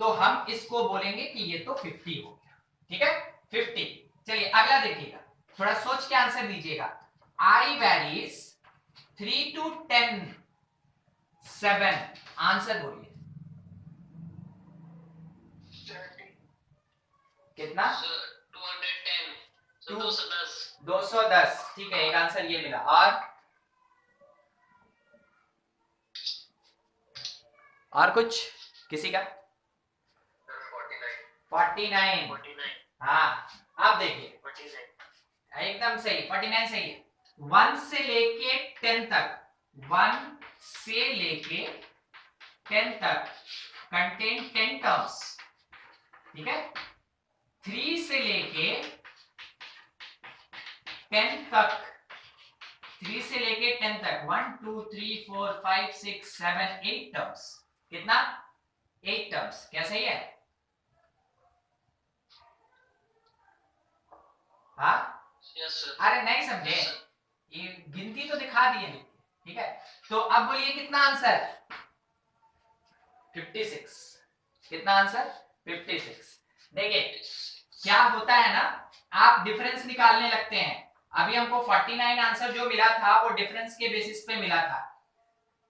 तो हम इसको बोलेंगे कि ये तो 50 हो गया, ठीक है 50। चलिए अगला देखिएगा, थोड़ा सोच के आंसर दीजिएगा। I varies 3 to 10 7, आंसर बोलिए कितना? 210, so Two- 210। 210, ठीक है, एक आंसर ये मिला। और कुछ किसी का? 49। हाँ अब देखिए, 49। एकदम सही, 49 सही है। 1 से लेके 10 तक, 1 से लेके 10 तक कंटेन 10 टर्म्स, ठीक है। 3 से लेके 10 तक, 3 से लेके 10 तक 1 2 3 4 5 6 7 8 टर्म्स, कितना? 8 टर्म्स, क्या सही है? हाँ यस सर। अरे नहीं समझे, ये गिनती तो दिखा दिए, ठीक है। तो अब बोलिए कितना आंसर? 56। कितना आंसर? 56। देखिए क्या होता है ना, आप डिफरेंस निकालने लगते हैं। अभी हमको 49 आंसर जो मिला था वो डिफरेंस के बेसिस पे मिला था।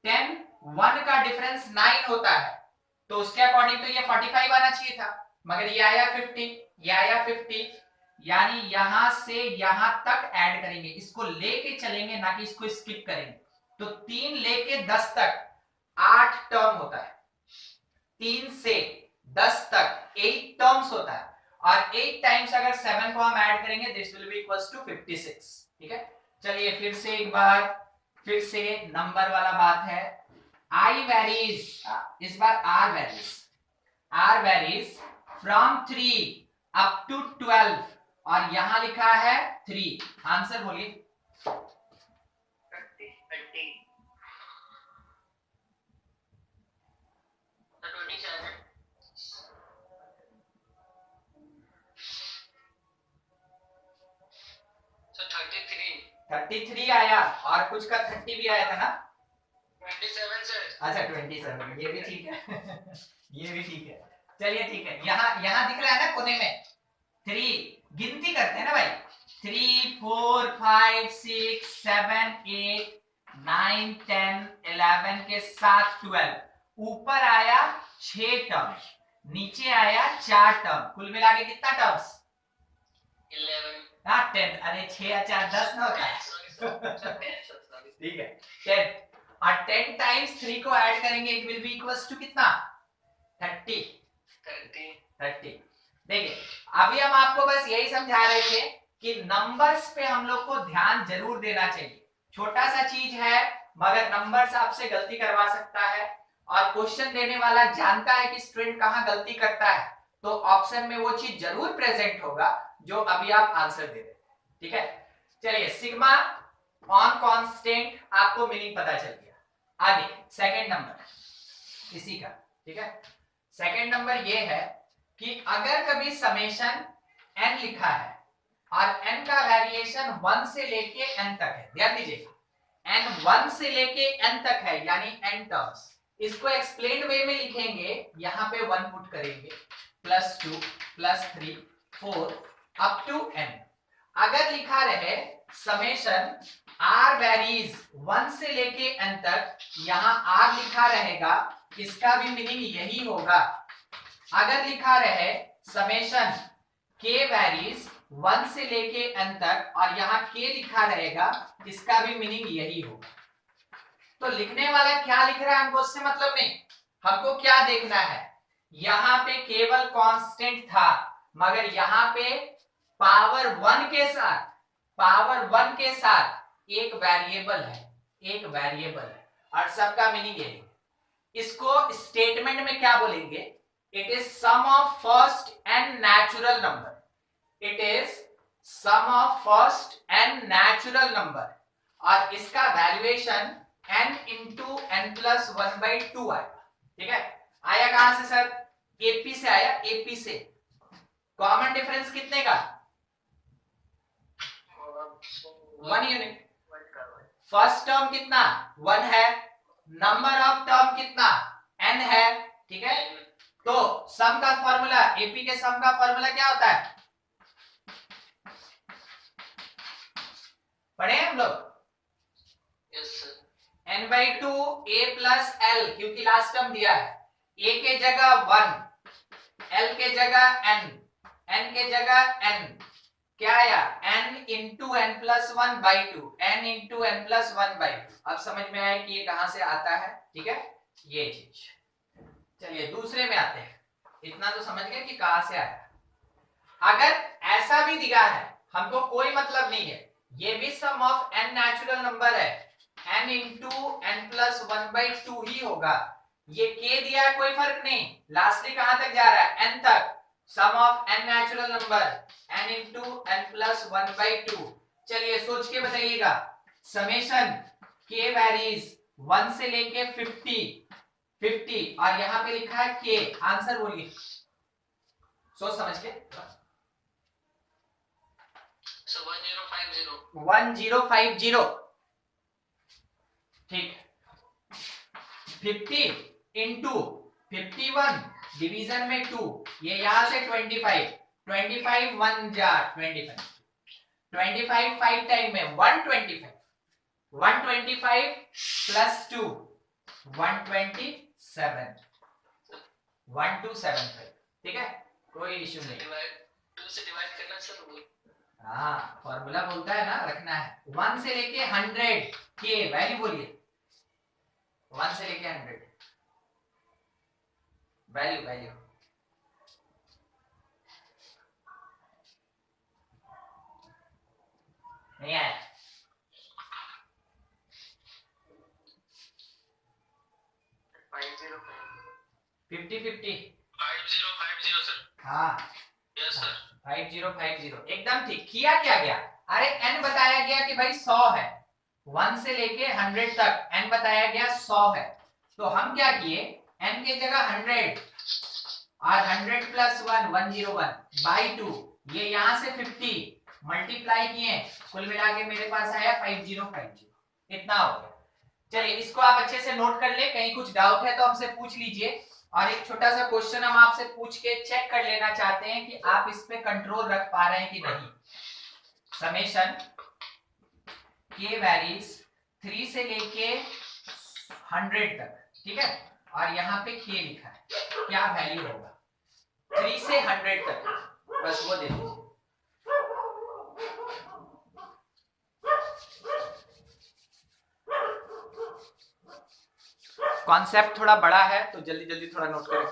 10 1 का डिफरेंस 9 होता है, तो उसके अकॉर्डिंग तो ये 45 आना चाहिए था, मगर ये आया 50, ये आया 50। यानी यहां से यहां तक ऐड करेंगे, इसको लेके चलेंगे ना कि इसको स्किप करेंगे। तो 3 लेके 10 तक 8 टर्म होता है, 3 से 10 तक 8 टर्म्स होता है, और 8 टाइम्स अगर 7 को हम ऐड करेंगे this will be equals to 56, ठीक है। चलिए फिर से एक बार, फिर से नंबर वाला बात है। I varies, इस बार R varies from 3 up to 12, और यहां लिखा है 3, आंसर बोलिए। 30, 20। तो 27। सर 33। 33 आया, और कुछ का 30 भी आया था ना? 27 सर। अच्छा 27, ये भी ठीक है ये भी ठीक है। चलिए ठीक है, यहाँ दिख रहा है ना कोने में 3, गिनती करते हैं ना भाई, 3 4 5 6 7 8 9 10 11 के साथ 12, ऊपर आया 6 टर्म, नीचे आया 4 टर्म, कुल मिला के कितना टर्म्स? 11। हाँ 10, अरे 6 या 4 10 ना होता है ठीक है 10, और 10 टाइम्स 3 को ऐड करेंगे it will be equals to कितना? 30। 30। देखिए अभी हम आपको बस यही समझा रहे थे कि नंबर्स पे हम लोग को ध्यान जरूर देना चाहिए। छोटा सा चीज है मगर नंबर्स आपसे गलती करवा सकता है, और क्वेश्चन देने वाला जानता है कि स्टूडेंट कहां गलती करता है, तो ऑप्शन में वो चीज जरूर प्रेजेंट होगा जो अभी आप आंसर दे रहे हैं, ठीक है। चलिए सिग्मा ऑन कांस्टेंट आपको मीनिंग पता चल गया। आगे सेकंड नंबर इसी का, ठीक है। सेकंड नंबर ये है कि अगर कभी समेशन n लिखा है और n का वेरिएशन 1 से लेके n तक है, ध्यान दीजिएगा n 1 से लेके n तक है यानी n टर्म्स, इसको एक्सप्लेन्ड वे में लिखेंगे, यहां पे 1 पुट करेंगे, +2 +3 4 अप टू n। अगर लिखा रहे समेशन r वेरीज 1 से लेके n तक, यहां r लिखा रहेगा, इसका भी मीनिंग यही होगा। अगर लिखा रहे समेशन k वेरीज 1 से लेके n तक और यहां k लिखा रहेगा, इसका भी मीनिंग यही होगा। तो लिखने वाला क्या लिख रहा है हमको उससे मतलब नहीं, हमको क्या देखना है, यहां पे केवल कांस्टेंट था, मगर यहां पे पावर 1 के साथ एक वेरिएबल है, और सबका मीनिंग यही। इसको स्टेटमेंट में क्या बोलेंगे, it is sum of first n natural number, it is sum of first n natural number, और इसका valuation n into n plus 1/2 आएगा, ठीक है। आया कहां से सर? AP से आया, AP से। कॉमन डिफरेंस कितने का? 1 यूनिट। फर्स्ट टर्म कितना? 1 है, नंबर ऑफ टर्म कितना? n है, ठीक है। तो सम का फॉर्मूला, एपी के सम का फॉर्मूला क्या होता है, पढ़े हैं हम लोग? Yes sir. n/2 a plus L, क्योंकि लास्ट टर्म दिया है, a के जगह 1, l के जगह n, n के जगह n, क्या आया n into N plus 1/2, n into N plus 1/2। अब समझ में आया कि ये कहां से आता है, ठीक है, ये चीज। चलिए दूसरे में आते हैं, इतना तो समझ गए कि कहां से आया। अगर ऐसा भी दिया है, हमको कोई मतलब नहीं है, ये भी सम ऑफ n नेचुरल नंबर है, n इंटू एन प्लस 1/2 ही होगा। ये k दिया है, कोई फर्क नहीं, लास्टली कहां तक जा रहा है, n तक। Sum of n natural number n into N plus 1/2। चलिए सोच के बताइएगा, समेशन k वैरीज 1 से लेके 50 और यहां पे लिखा है k, आंसर बोलिए सोच समझ के। सर 1050। 1050, ठीक। 50 इंटू 51 डिवीजन में 2, ये यहां से 25 1 जा 25 5 टाइम में 125 प्लस 2 127 1275, ठीक है, कोई इश्यू नहीं। डिवाइड 2 से डिवाइड करना सर वो। हाँ फॉर्मूला बोलता है ना, रखना है 1 से लेके 100 के वैल्यू बोलिए, 1 से लेके 100 वैल्यू नहीं आया। 50 5050 सर। हाँ यस सर। 5050 एकदम ठीक। किया क्या गया, अरे n बताया गया कि भाई 100 है, 1 से लेके 100 तक n बताया गया 100 है, तो हम क्या किए, n के जगह 100 और 100 प्लस 1 101/2, ये यहां से 50 मल्टीप्लाई किए, कुल मिला के मेरे पास आया 5050, इतना हो गया। चलिए इसको आप अच्छे से नोट कर ले, कहीं कुछ डाउट है तो हमसे पूछ लीजिए। और एक छोटा सा क्वेश्चन हम आपसे पूछ के चेक कर लेना चाहते हैं कि आप इस पे कंट्रोल रख पा रहे हैं कि नहीं। समेशन k वैरीज 3 से लेके 100 तक, ठीक है, और यहाँ पे k लिखा है, क्या वैल्यू होगा 3 से 100 तक, बस वो दे दीजिए। कॉन्सेप्ट थोड़ा बड़ा है तो जल्दी जल्दी थोड़ा नोट करें।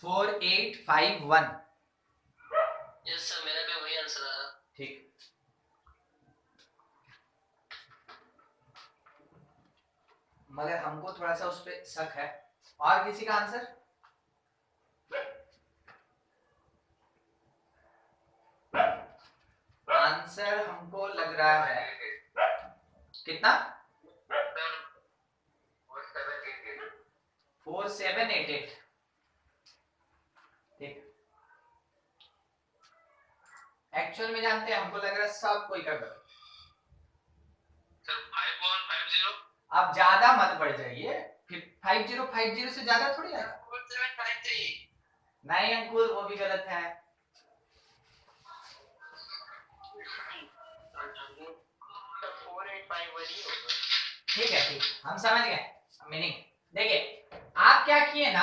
Four eight five one. Yes sir, मेरा भी वही आंसर आ रहा। ठीक, मगर हमको थोड़ा सा उस पे शक है। और किसी का आंसर? आंसर हमको लग रहा है कितना, 4788। ठीक, एक्चुअल में जानते हैं हमको लग रहा है सब कोई का गलत। सर 5150। आप ज्यादा मत बढ़ जाइए, फिर 5050 से ज्यादा थोड़ी आएगा। 4753। नहीं अंकुर, वो भी गलत है। 4851 ही होगा। ठीक है, ठीक, हम समझ गए मीनिंग। देखिए आप क्या किए ना,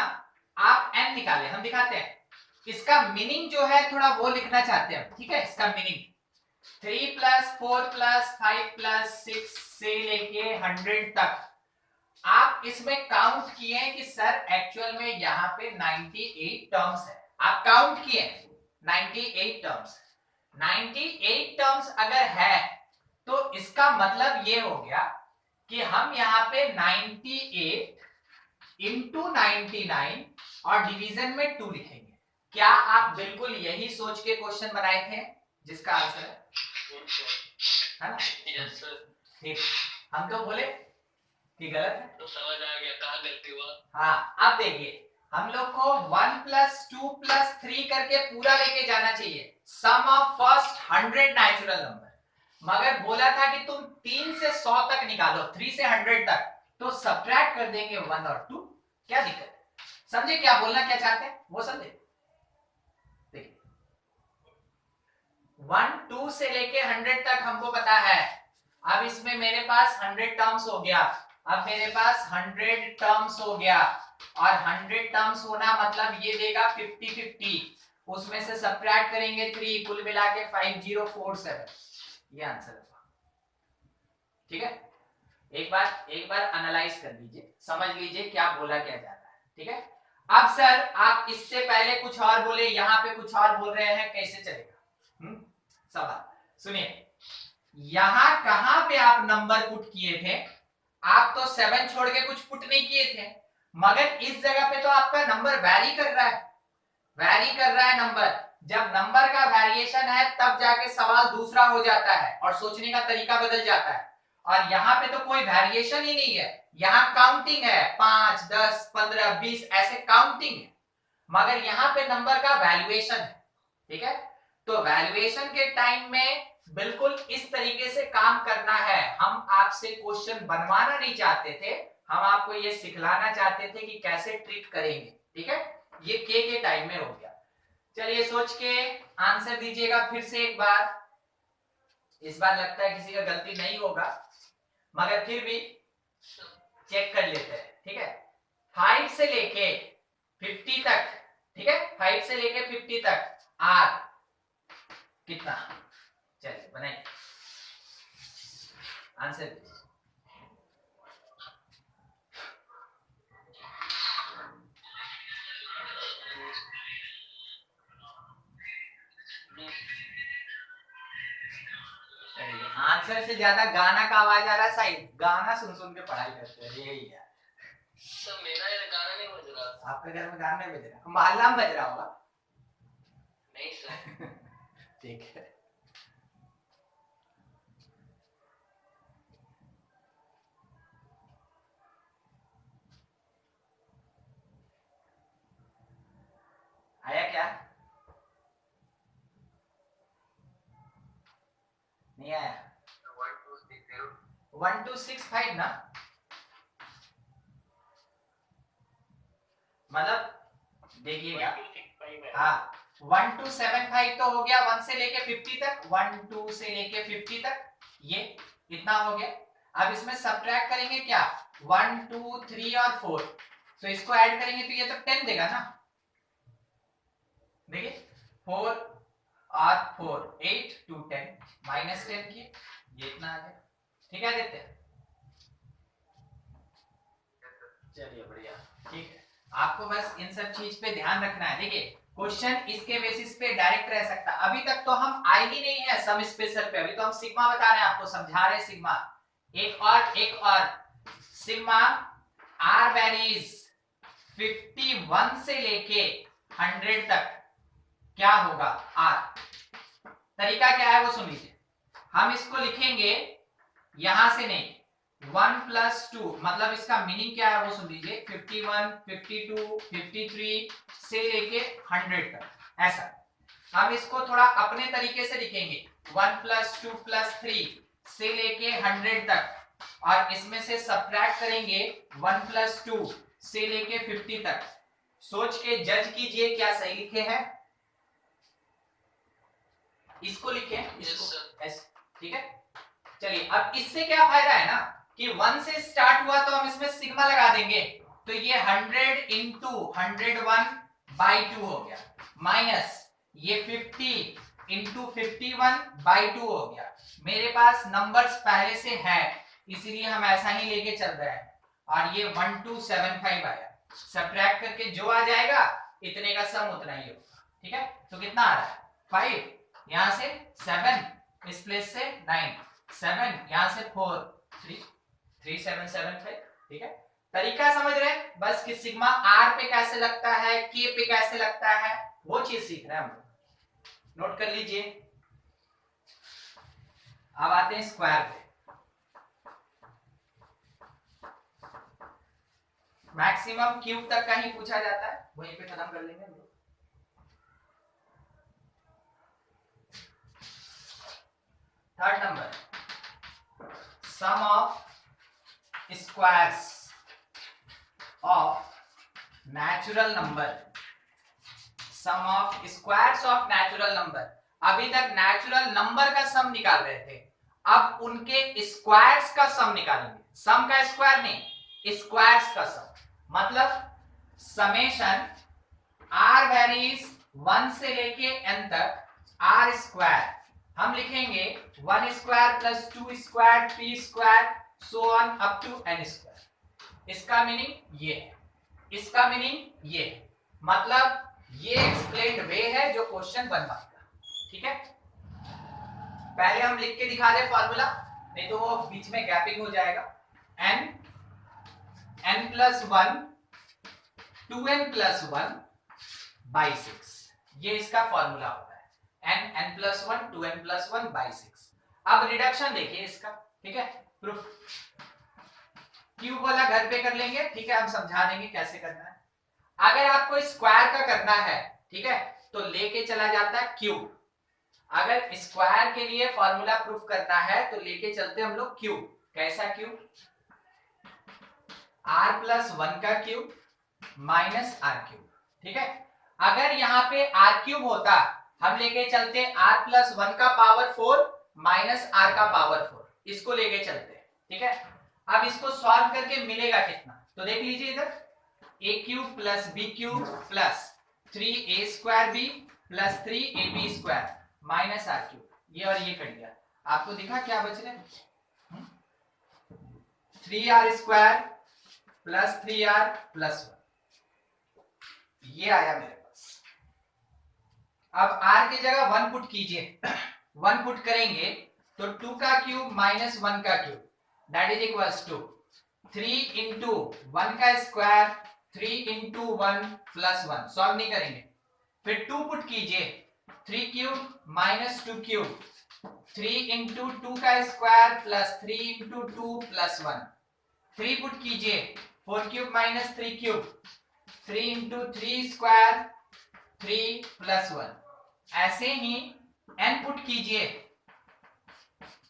आप n निकाले, हम दिखाते हैं। इसका मीनिंग जो है थोड़ा वो लिखना चाहते हैं, ठीक है। इसका मीनिंग 3 प्लस 4 प्लस 5 प्लस 6 से लेके 100 तक आप इसमें काउंट किए हैं कि सर एक्चुअल में यहाँ पे 98 टर्म्स है। आप काउंट किए 98 टर्म्स। 98 टर्म्स अगर है तो इसका मतलब ये हो गया कि हम यहाँ पे 98 इंटू 99 और डिवीजन में 2 लिखेंगे। क्या आप बिल्कुल यही सोच के क्वेश्चन बनाए थे जिसका आंसर है ना? Yes sir. ठीक, हम तो बोले कि गलत है, तो समझ आ गया कहाँ गलती हुआ। हाँ। अब देखिए हम लोग को 1 + 2 + 3 करके पूरा लेके जाना चाहिए, सम ऑफ फर्स्ट 100 नेचुरल नंबर। मगर बोला था कि तुम 3 से 100 तक निकालो, 3 से 100 तक, तो सब्ट्रैक्ट कर देंगे 1 और 2। क्या दिक्कत है? समझे क्या बोलना क्या चाहते हैं वो समझे? देखिए 1 2 से लेके 100 तक हमको पता है। अब इसमें मेरे पास 100 टर्म्स हो गया, अब मेरे पास 100 टर्म्स हो गया, और 100 टर्म्स होना मतलब ये देगा 50-50, उसमें से सब्ट्रैक्ट करेंगे 3, कुल मिला के 5047, ये आंसर है। ठीक है, एक बार एनालाइज कर लीजिए, समझ लीजिए क्या बोला क्या जाता है। ठीक है, अब सर आप इससे पहले कुछ और बोले, यहाँ पे कुछ और बोल रहे हैं, कैसे चलेगा? सवाल सुनिए, यहां कहां पे आप नंबर पुट किए थे? आप तो 7 छोड़ के कुछ पुट नहीं किए थे, मगर इस जगह पे तो आपका नंबर वैरी कर रहा है, वैरी कर रहा है नंबर। जब नंबर का वेरिएशन है तब जाके सवाल दूसरा हो जाता है और सोचने का तरीका बदल जाता है। और यहाँ पे तो कोई वेरिएशन ही नहीं है, यहाँ काउंटिंग है, 5 10 15 20 ऐसे काउंटिंग है, मगर यहाँ पे नंबर का वैल्यूएशन है। ठीक है, तो वैल्यूएशन के टाइम में बिल्कुल इस तरीके से काम करना है। हम आपसे क्वेश्चन बनवाना नहीं चाहते थे, हम आपको ये सिखलाना चाहते थे कि कैसे ट्रीट करेंगे। ठीक है, ये के टाइम में हो गया। चलिए सोच के आंसर दीजिएगा फिर से एक बार, इस बार लगता है किसी का गलती नहीं होगा, मगर फिर भी चेक कर लेते हैं। ठीक है, 5 से लेके 50 तक, ठीक है, 5 से लेके 50 तक आर कितना? चलिए बनाइए आंसर। आंसर से ज्यादा गाना का आवाज आ रहा है, साइड गाना सुन सुन के पढ़ाई करते हैं, यही है सर। मेरा ये गाना नहीं बज रहा। आपके घर में गाना नहीं बज रहा, मोहल्ला में बज रहा होगा। नहीं सर। ठीक है, आया क्या? नहीं आया? 1265 ना, मतलब देखिएगा, हाँ 1275 तो हो गया 1 से लेके 50 तक, 12 से लेके 50 तक, ये इतना हो गया। अब इसमें सब्ट्रैक्ट करेंगे क्या? 1 2 3 और 4, तो इसको ऐड करेंगे तो ये तो 10 देगा ना। देखिए 4 और 4 8 2 10 -10 किए, ये इतना आ गया। ठीक है देखते हैं, चलिए बढ़िया। ठीक है, आपको बस इन सब चीज पे ध्यान रखना है। देखिए क्वेश्चन इसके बेसिस पे डायरेक्ट रह सकता, अभी तक तो हम आए ही नहीं है सम स्पेशल पे, अभी तो हम सिग्मा बता रहे हैं, आपको समझा रहे हैं सिग्मा। एक और सिग्मा आर वैरीज 51 से लेके 100 तक क्या होगा आर। तरीका क्या है वो सुन लीजिए, हम इसको लिखेंगे यहां से नहीं, 1 + 2 मतलब इसका मीनिंग क्या है वो सुन लीजिए, 51 52 53 से लेके 100 तक, ऐसा। हम इसको थोड़ा अपने तरीके से लिखेंगे, 1 + 2 + 3 से लेके 100 तक, और इसमें से सब्ट्रैक्ट करेंगे 1 + 2 से लेके 50 तक। सोच के जज कीजिए क्या सही लिखे हैं, इसको लिखे इसको ऐसे। ठीक है, चलिए अब इससे क्या फायदा है ना कि 1 से स्टार्ट हुआ तो हम इसमें सिग्मा लगा देंगे, तो ये 100 इंटू 101/2 हो गया, माइनस ये 50 इंटू 51/2 हो गया। मेरे पास नंबर्स पहले से है इसीलिए हम ऐसा ही लेके चल रहे हैं, और ये 1275 आया, सब्ट्रैक्ट करके जो आ जाएगा इतने का सम उतना ही होगा। ठीक है, तो कितना आ रहा है 5, यहां से 7, इस प्लेस से 9, 7 यहां से 4, 3 3775। ठीक है, तरीका समझ रहे हैं बस कि सिग्मा आर पे कैसे लगता है, के पे कैसे लगता है, वो चीज सीख रहे हैं हम लोग, नोट कर लीजिए। अब आते हैं स्क्वायर पे। मैक्सिमम क्यूब तक का ही पूछा जाता है, वहीं पे खत्म कर लेंगे हम लोग। Third number, sum of squares of natural number. Sum of squares of natural number. अभी तक नेचुरल नंबर का सम निकाल रहे थे, अब उनके स्क्वायर्स का सम निकालेंगे। सम का स्क्वायर नहीं, स्क्वायर्स का सम। मतलब समेशन आर वेरीज 1 से लेके n तक आर स्क्वायर हम लिखेंगे 1 square plus 2 square 3 square so on up to n square. इसका मीनिंग ये है, इसका मीनिंग ये है। मतलब ये एक्सप्लेन्ड वे है जो क्वेश्चन बन पाएगा। ठीक है, पहले हम लिख के दिखा दे फॉर्मूला, नहीं तो वो बीच में गैपिंग हो जाएगा। n plus 1 2n plus 1 by 6, ये इसका फॉर्मूला होता है। n plus 1 2n plus 1 by 6। अब रिडक्शन देखिए इसका, ठीक है, प्रूफ क्यूब वाला घर पे कर लेंगे, ठीक है, हम समझा देंगे कैसे करना है। अगर आपको स्क्वायर का करना है, ठीक है, तो लेके चला जाता है क्यूब। अगर स्क्वायर के लिए फॉर्मूला प्रूफ करना है तो लेके चलते हम लोग क्यूब। कैसा क्यूब? r प्लस 1 का क्यूब माइनस r क्यूब। ठीक है, अगर यहाँ पे r क्यूब होता हम लेके चलते r प्लस 1 का पावर 4 माइनस r का पावर 4, इसको लेके चलते हैं। ठीक है, अब इसको सॉल्व करके मिलेगा कितना, तो देख लीजिए इधर a cube plus b cube plus 3a square b plus 3ab square minus r cube, ये और ये कट गया। आपको दिखा क्या बच रहा है? 3r square plus 3r plus 1, ये आया मेरे पास। अब r की जगह 1 पुट कीजिए। 1 पुट करेंगे तो 2 का क्यूब माइनस 1 का cube that is equals to 3 into 1 का स्क्वायर 3 इंटू 1 प्लस 1। सॉल्व नहीं करेंगे, फिर 2 पुट कीजिए, 3 क्यूब माइनस 2 क्यूब 3 इंटू 2 का square plus 3 into 2 plus 1। 3 put कीजिए, 4 cube minus 3 cube 3 into 3 square 3 plus 1। ऐसे ही n पुट कीजिए,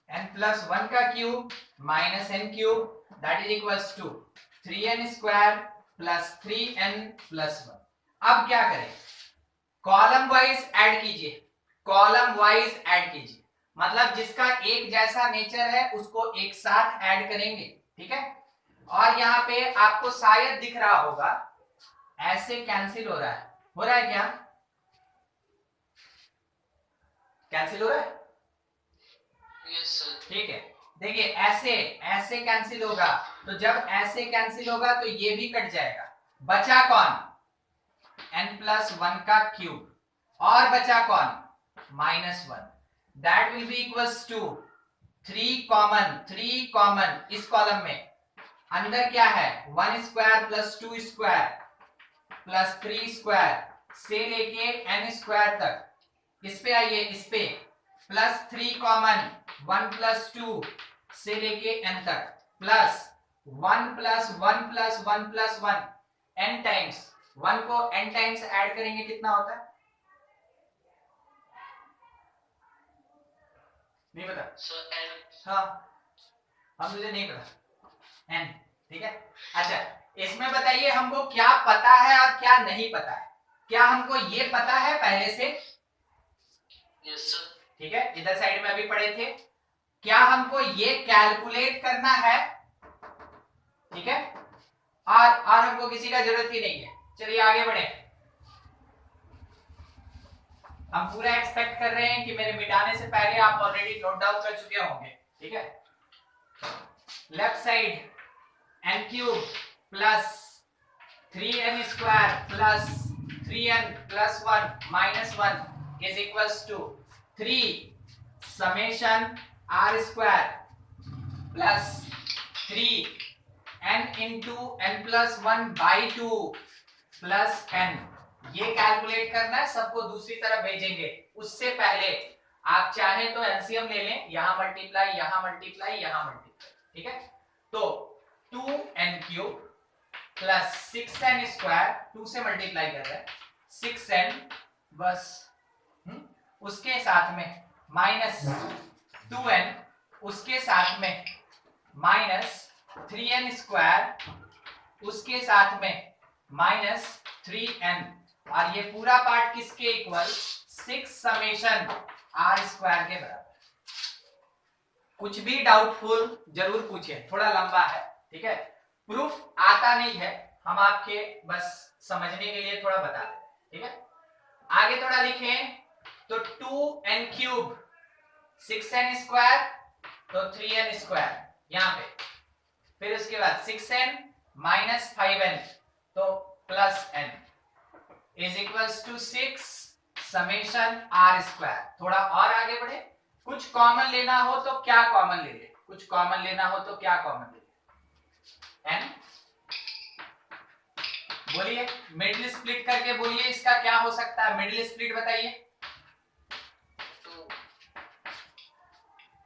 n प्लस 1 का cube minus n cube that is equals to 3n square plus 3n plus 1। अब क्या करें? Column wise add कीजिए, column wise add कीजिए, मतलब जिसका एक जैसा नेचर है उसको एक साथ ऐड करेंगे। ठीक है, और यहाँ पे आपको शायद दिख रहा होगा ऐसे कैंसिल हो रहा है क्या? कैंसिल हो रहा है? Yes sir. ठीक है, देखिए ऐसे ऐसे कैंसिल होगा, तो जब ऐसे कैंसिल होगा तो ये भी कट जाएगा। बचा कौन? n प्लस 1 का क्यूब, और बचा कौन? Minus 1, that will be equals to 3 common इस कॉलम में। अंदर क्या है? 1 square plus 2 square plus 3 square से लेके n स्क्वायर तक। इस पे आइए, इस पे प्लस 3 कॉमन 1 प्लस 2 से लेके n तक plus 1 plus 1 plus 1 plus 1 n times. 1 को n टाइम्स ऐड करेंगे कितना होता है? नहीं पता सर n। हाँ, हम मुझे नहीं पता n। ठीक है, अच्छा इसमें बताइए हमको क्या पता है और क्या नहीं पता है। क्या हमको ये पता है पहले से? Yes sir. ठीक है, इधर साइड में अभी पढ़े थे। क्या हमको ये कैलकुलेट करना है? ठीक है, और हमको किसी का जरूरत ही नहीं है। चलिए आगे बढ़े। हम पूरा एक्सपेक्ट कर रहे हैं कि मेरे मिटाने से पहले आप ऑलरेडी नोट डाउन कर चुके होंगे। ठीक है, left side n cube plus 3n square plus 3n plus 1 minus 1 is equals to 3 summation r square plus 3 n into n plus 1 by 2 plus n ये कैलकुलेट करना है, सबको दूसरी तरफ भेजेंगे। उससे पहले आप चाहे तो एलसीएम ले लें, यहां मल्टीप्लाई, यहां मल्टीप्लाई, यहां मल्टीप्लाई, ठीक है। तो 2n³ प्लस 6n स्क्वायर, 2 से मल्टीप्लाई कर रहे हैं, 6n बस, उसके साथ में माइनस 2n, उसके साथ में माइनस 3n स्क्वायर, उसके साथ में माइनस 3n, और ये पूरा पार्ट किसके इक्वल, 6 समेशन r स्क्वायर के बराबर। कुछ भी डाउटफुल जरूर पूछिए, थोड़ा लंबा है, ठीक है। प्रूफ आता नहीं है, हम आपके बस समझने के लिए थोड़ा बता दें, ठीक है। आगे थोड़ा लिखें तो 2n³ 6n स्क्वायर तो 3n स्क्वायर यहां पे, फिर उसके बाद 6n माइनस 5n तो plus n is equals to 6 summation r square. थोड़ा और आगे बढ़े, कुछ कॉमन लेना हो तो क्या कॉमन ले ले, कुछ कॉमन लेना हो तो क्या कॉमन ले ले, n, बोलिए, मिडिल स्प्लिट करके बोलिए, इसका क्या हो सकता है, मिडिल स्प्लिट बताइए।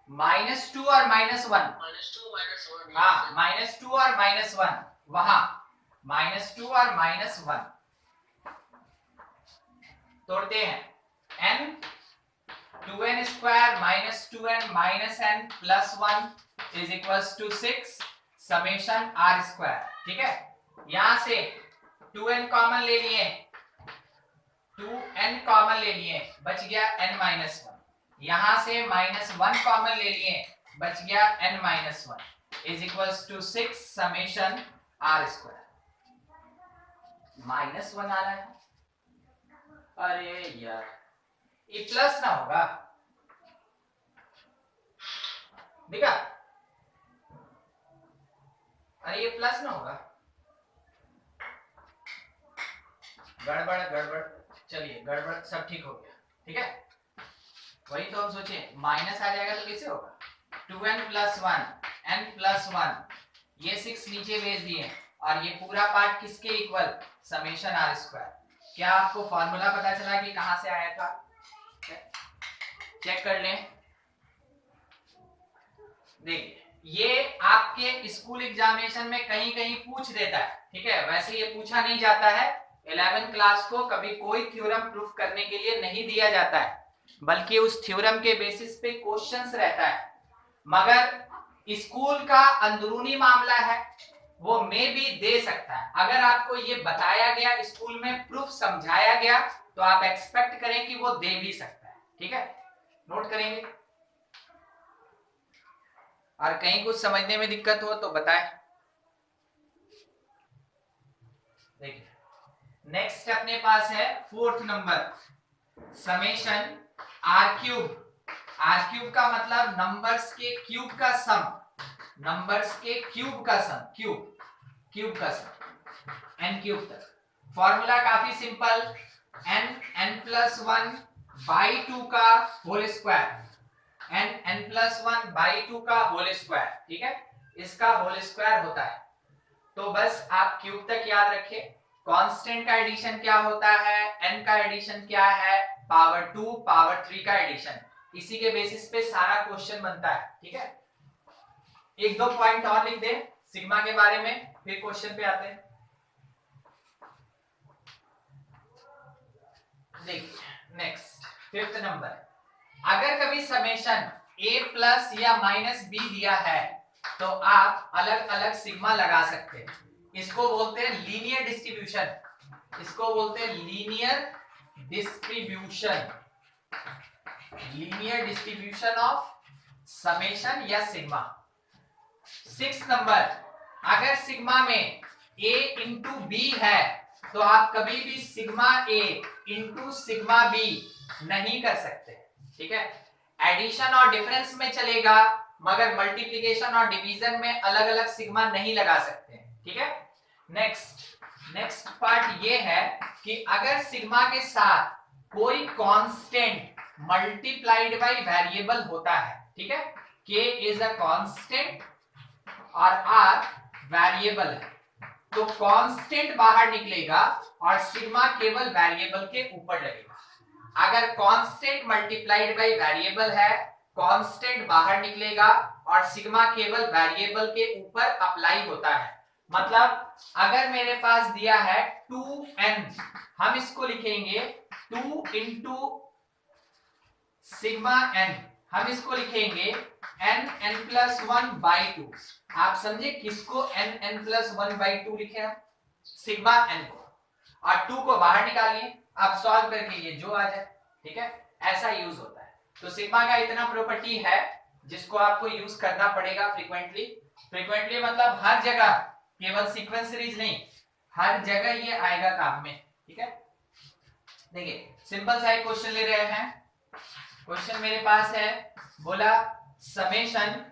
-2 और -1, हाँ, -2 और -1, वहां -2 और -1 तोड़ते हैं, n 2n square minus 2n minus n plus 1 is equals to 6 summation r square, ठीक है। यहां से 2n कॉमन ले लिए, 2n कॉमन ले लिए, बच गया n माइनस 1, यहां से -1 कॉमन ले लिए, बच गया n minus 1 is equals to 6 summation r square. -1 आ रहा है, अरे यार ये प्लस ना होगा, देखा, अरे ये प्लस ना होगा, गड़बड़ गड़बड़, चलिए गड़बड़ सब ठीक हो गया, ठीक है। वही तो हम सोचे, माइनस आ जाएगा तो कैसे होगा, 2n प्लस 1 n प्लस 1, ये 6 नीचे भेज दिए, और ये पूरा पार्ट किसके इक्वल, समेशन r स्क्वायर। क्या आपको फॉर्मूला पता चला कि कहां से आया था, चेक कर लें। देखिए ये आपके स्कूल एग्जामिनेशन में कहीं कहीं पूछ देता है, ठीक है, वैसे ये पूछा नहीं जाता है, 11th क्लास को कभी कोई थ्योरम प्रूफ करने के लिए नहीं दिया जाता है, बल्कि उस थ्योरम के बेसिस पे क्वेश्चंस रहता है। मगर स्कूल का अंदरूनी मामला है, वो मे भी दे सकता है। अगर आपको ये बताया गया, स्कूल में प्रूफ समझाया गया, तो आप एक्सपेक्ट करें कि वो दे भी सकता है, ठीक है, नोट करेंगे। और कहीं कुछ समझने में दिक्कत हो तो बताएं। देखिए नेक्स्ट अपने पास है 4th number, summation r³ r³ का मतलब नंबर्स के क्यूब का सम, नंबर्स के क्यूब का सम, क्यूब का सम n³ तक। फॉर्मूला काफी सिंपल, n प्लस 1 बाई 2 का whole square, n plus 1 by 2 का होल स्क्वायर, ठीक है, इसका होल स्क्वायर होता है। तो बस आप क्यूब तक याद रखिए। कांस्टेंट का एडिशन क्या होता है, n का एडिशन क्या है, पावर 2 पावर 3 का एडिशन, इसी के बेसिस पे सारा क्वेश्चन बनता है, ठीक है। एक दो पॉइंट और लिख दे सिग्मा के बारे में, फिर क्वेश्चन पे आते हैं। देखिए नेक्स्ट 5th नंबर, अगर कभी समेशन a प्लस या माइनस b दिया है तो आप अलग अलग सिग्मा लगा सकते हैं, इसको बोलते हैं लीनियर डिस्ट्रीब्यूशन, इसको बोलते हैं linear distribution, linear distribution of summation या सिग्मा। 6th नंबर, अगर सिग्मा में a इंटू बी है तो आप कभी भी sigma a into sigma b नहीं कर सकते, ठीक है। एडिशन और डिफरेंस में चलेगा, मगर मल्टीप्लिकेशन और डिवीजन में अलग अलग सिग्मा नहीं लगा सकते, ठीक है। नेक्स्ट पार्ट ये है कि अगर सिग्मा के साथ कोई कांस्टेंट मल्टीप्लाइड बाय वेरिएबल होता है, ठीक है, k इज अ कांस्टेंट और r वेरिएबल है, तो कांस्टेंट बाहर निकलेगा और सिग्मा केवल वेरिएबल के ऊपर लगेगा। अगर कांस्टेंट मल्टीप्लाइड बाय वेरिएबल है, कांस्टेंट बाहर निकलेगा और सिग्मा केवल वेरिएबल के ऊपर अप्लाई होता है। मतलब अगर मेरे पास दिया है 2n, हम इसको लिखेंगे 2 इंटू सिग्मा n, हम इसको लिखेंगे n+1/2। आप समझे किसको n+1/2 लिखे हम? सिग्मा n को, और 2 को बाहर निकालिए, आप सॉल्व करके ये जो आ जाए, ठीक है, ऐसा यूज होता है। तो सिग्मा का इतना प्रॉपर्टी है जिसको आपको यूज करना पड़ेगा फ्रीक्वेंटली। फ्रीक्वेंटली मतलब हर जगह, केवल सीक्वेंस सीरीज नहीं, हर जगह ये आएगा काम में, ठीक है। देखिए सिंपल सा एक क्वेश्चन ले रहे हैं। क्वेश्चन मेरे पास है, बोला समेशन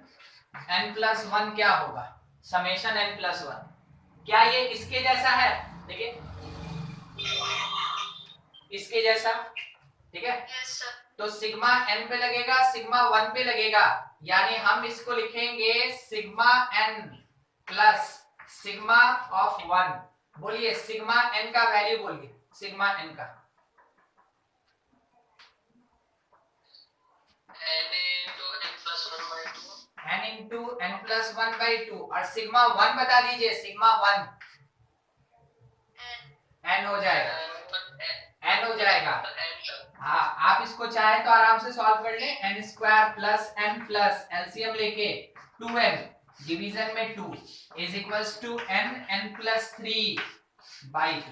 n+1 क्या होगा? समेशन n+1 क्या ये इसके जैसा है? देखिए इसके जैसा, ठीक है। Yes, sir. तो सिग्मा n पे लगेगा, सिग्मा 1 पे लगेगा, यानी हम इसको लिखेंगे sigma n plus sigma of 1। बोलिए सिग्मा n का वैल्यू बोलिए, सिग्मा n का n इंटू n+1/2 और सिग्मा 1 बता दीजिए, सिग्मा 1 n हो जाएगा, n हो जाएगा। हाँ आप इसको चाहे तो आराम से सॉल्व कर ले, n² plus n plus LCM लेके 2n डिवीजन में 2 इज इक्वल्स टू n+3/2।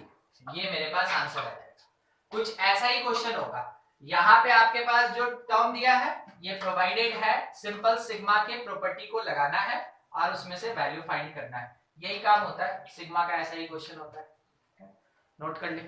ये मेरे पास आंसर आ जाएगा। कुछ ऐसा ही क्वेश्चन होगा, यहाँ पे आपके पास जो टर्म दिया है ये प्रोवाइडेड है, सिंपल सिग्मा के प्रॉपर्टी को लगाना है और उसमें से वैल्यू फाइंड करना है, यही काम होता है सिग्मा का। ऐसा ही क्वेश्चन होता है, नोट कर ले।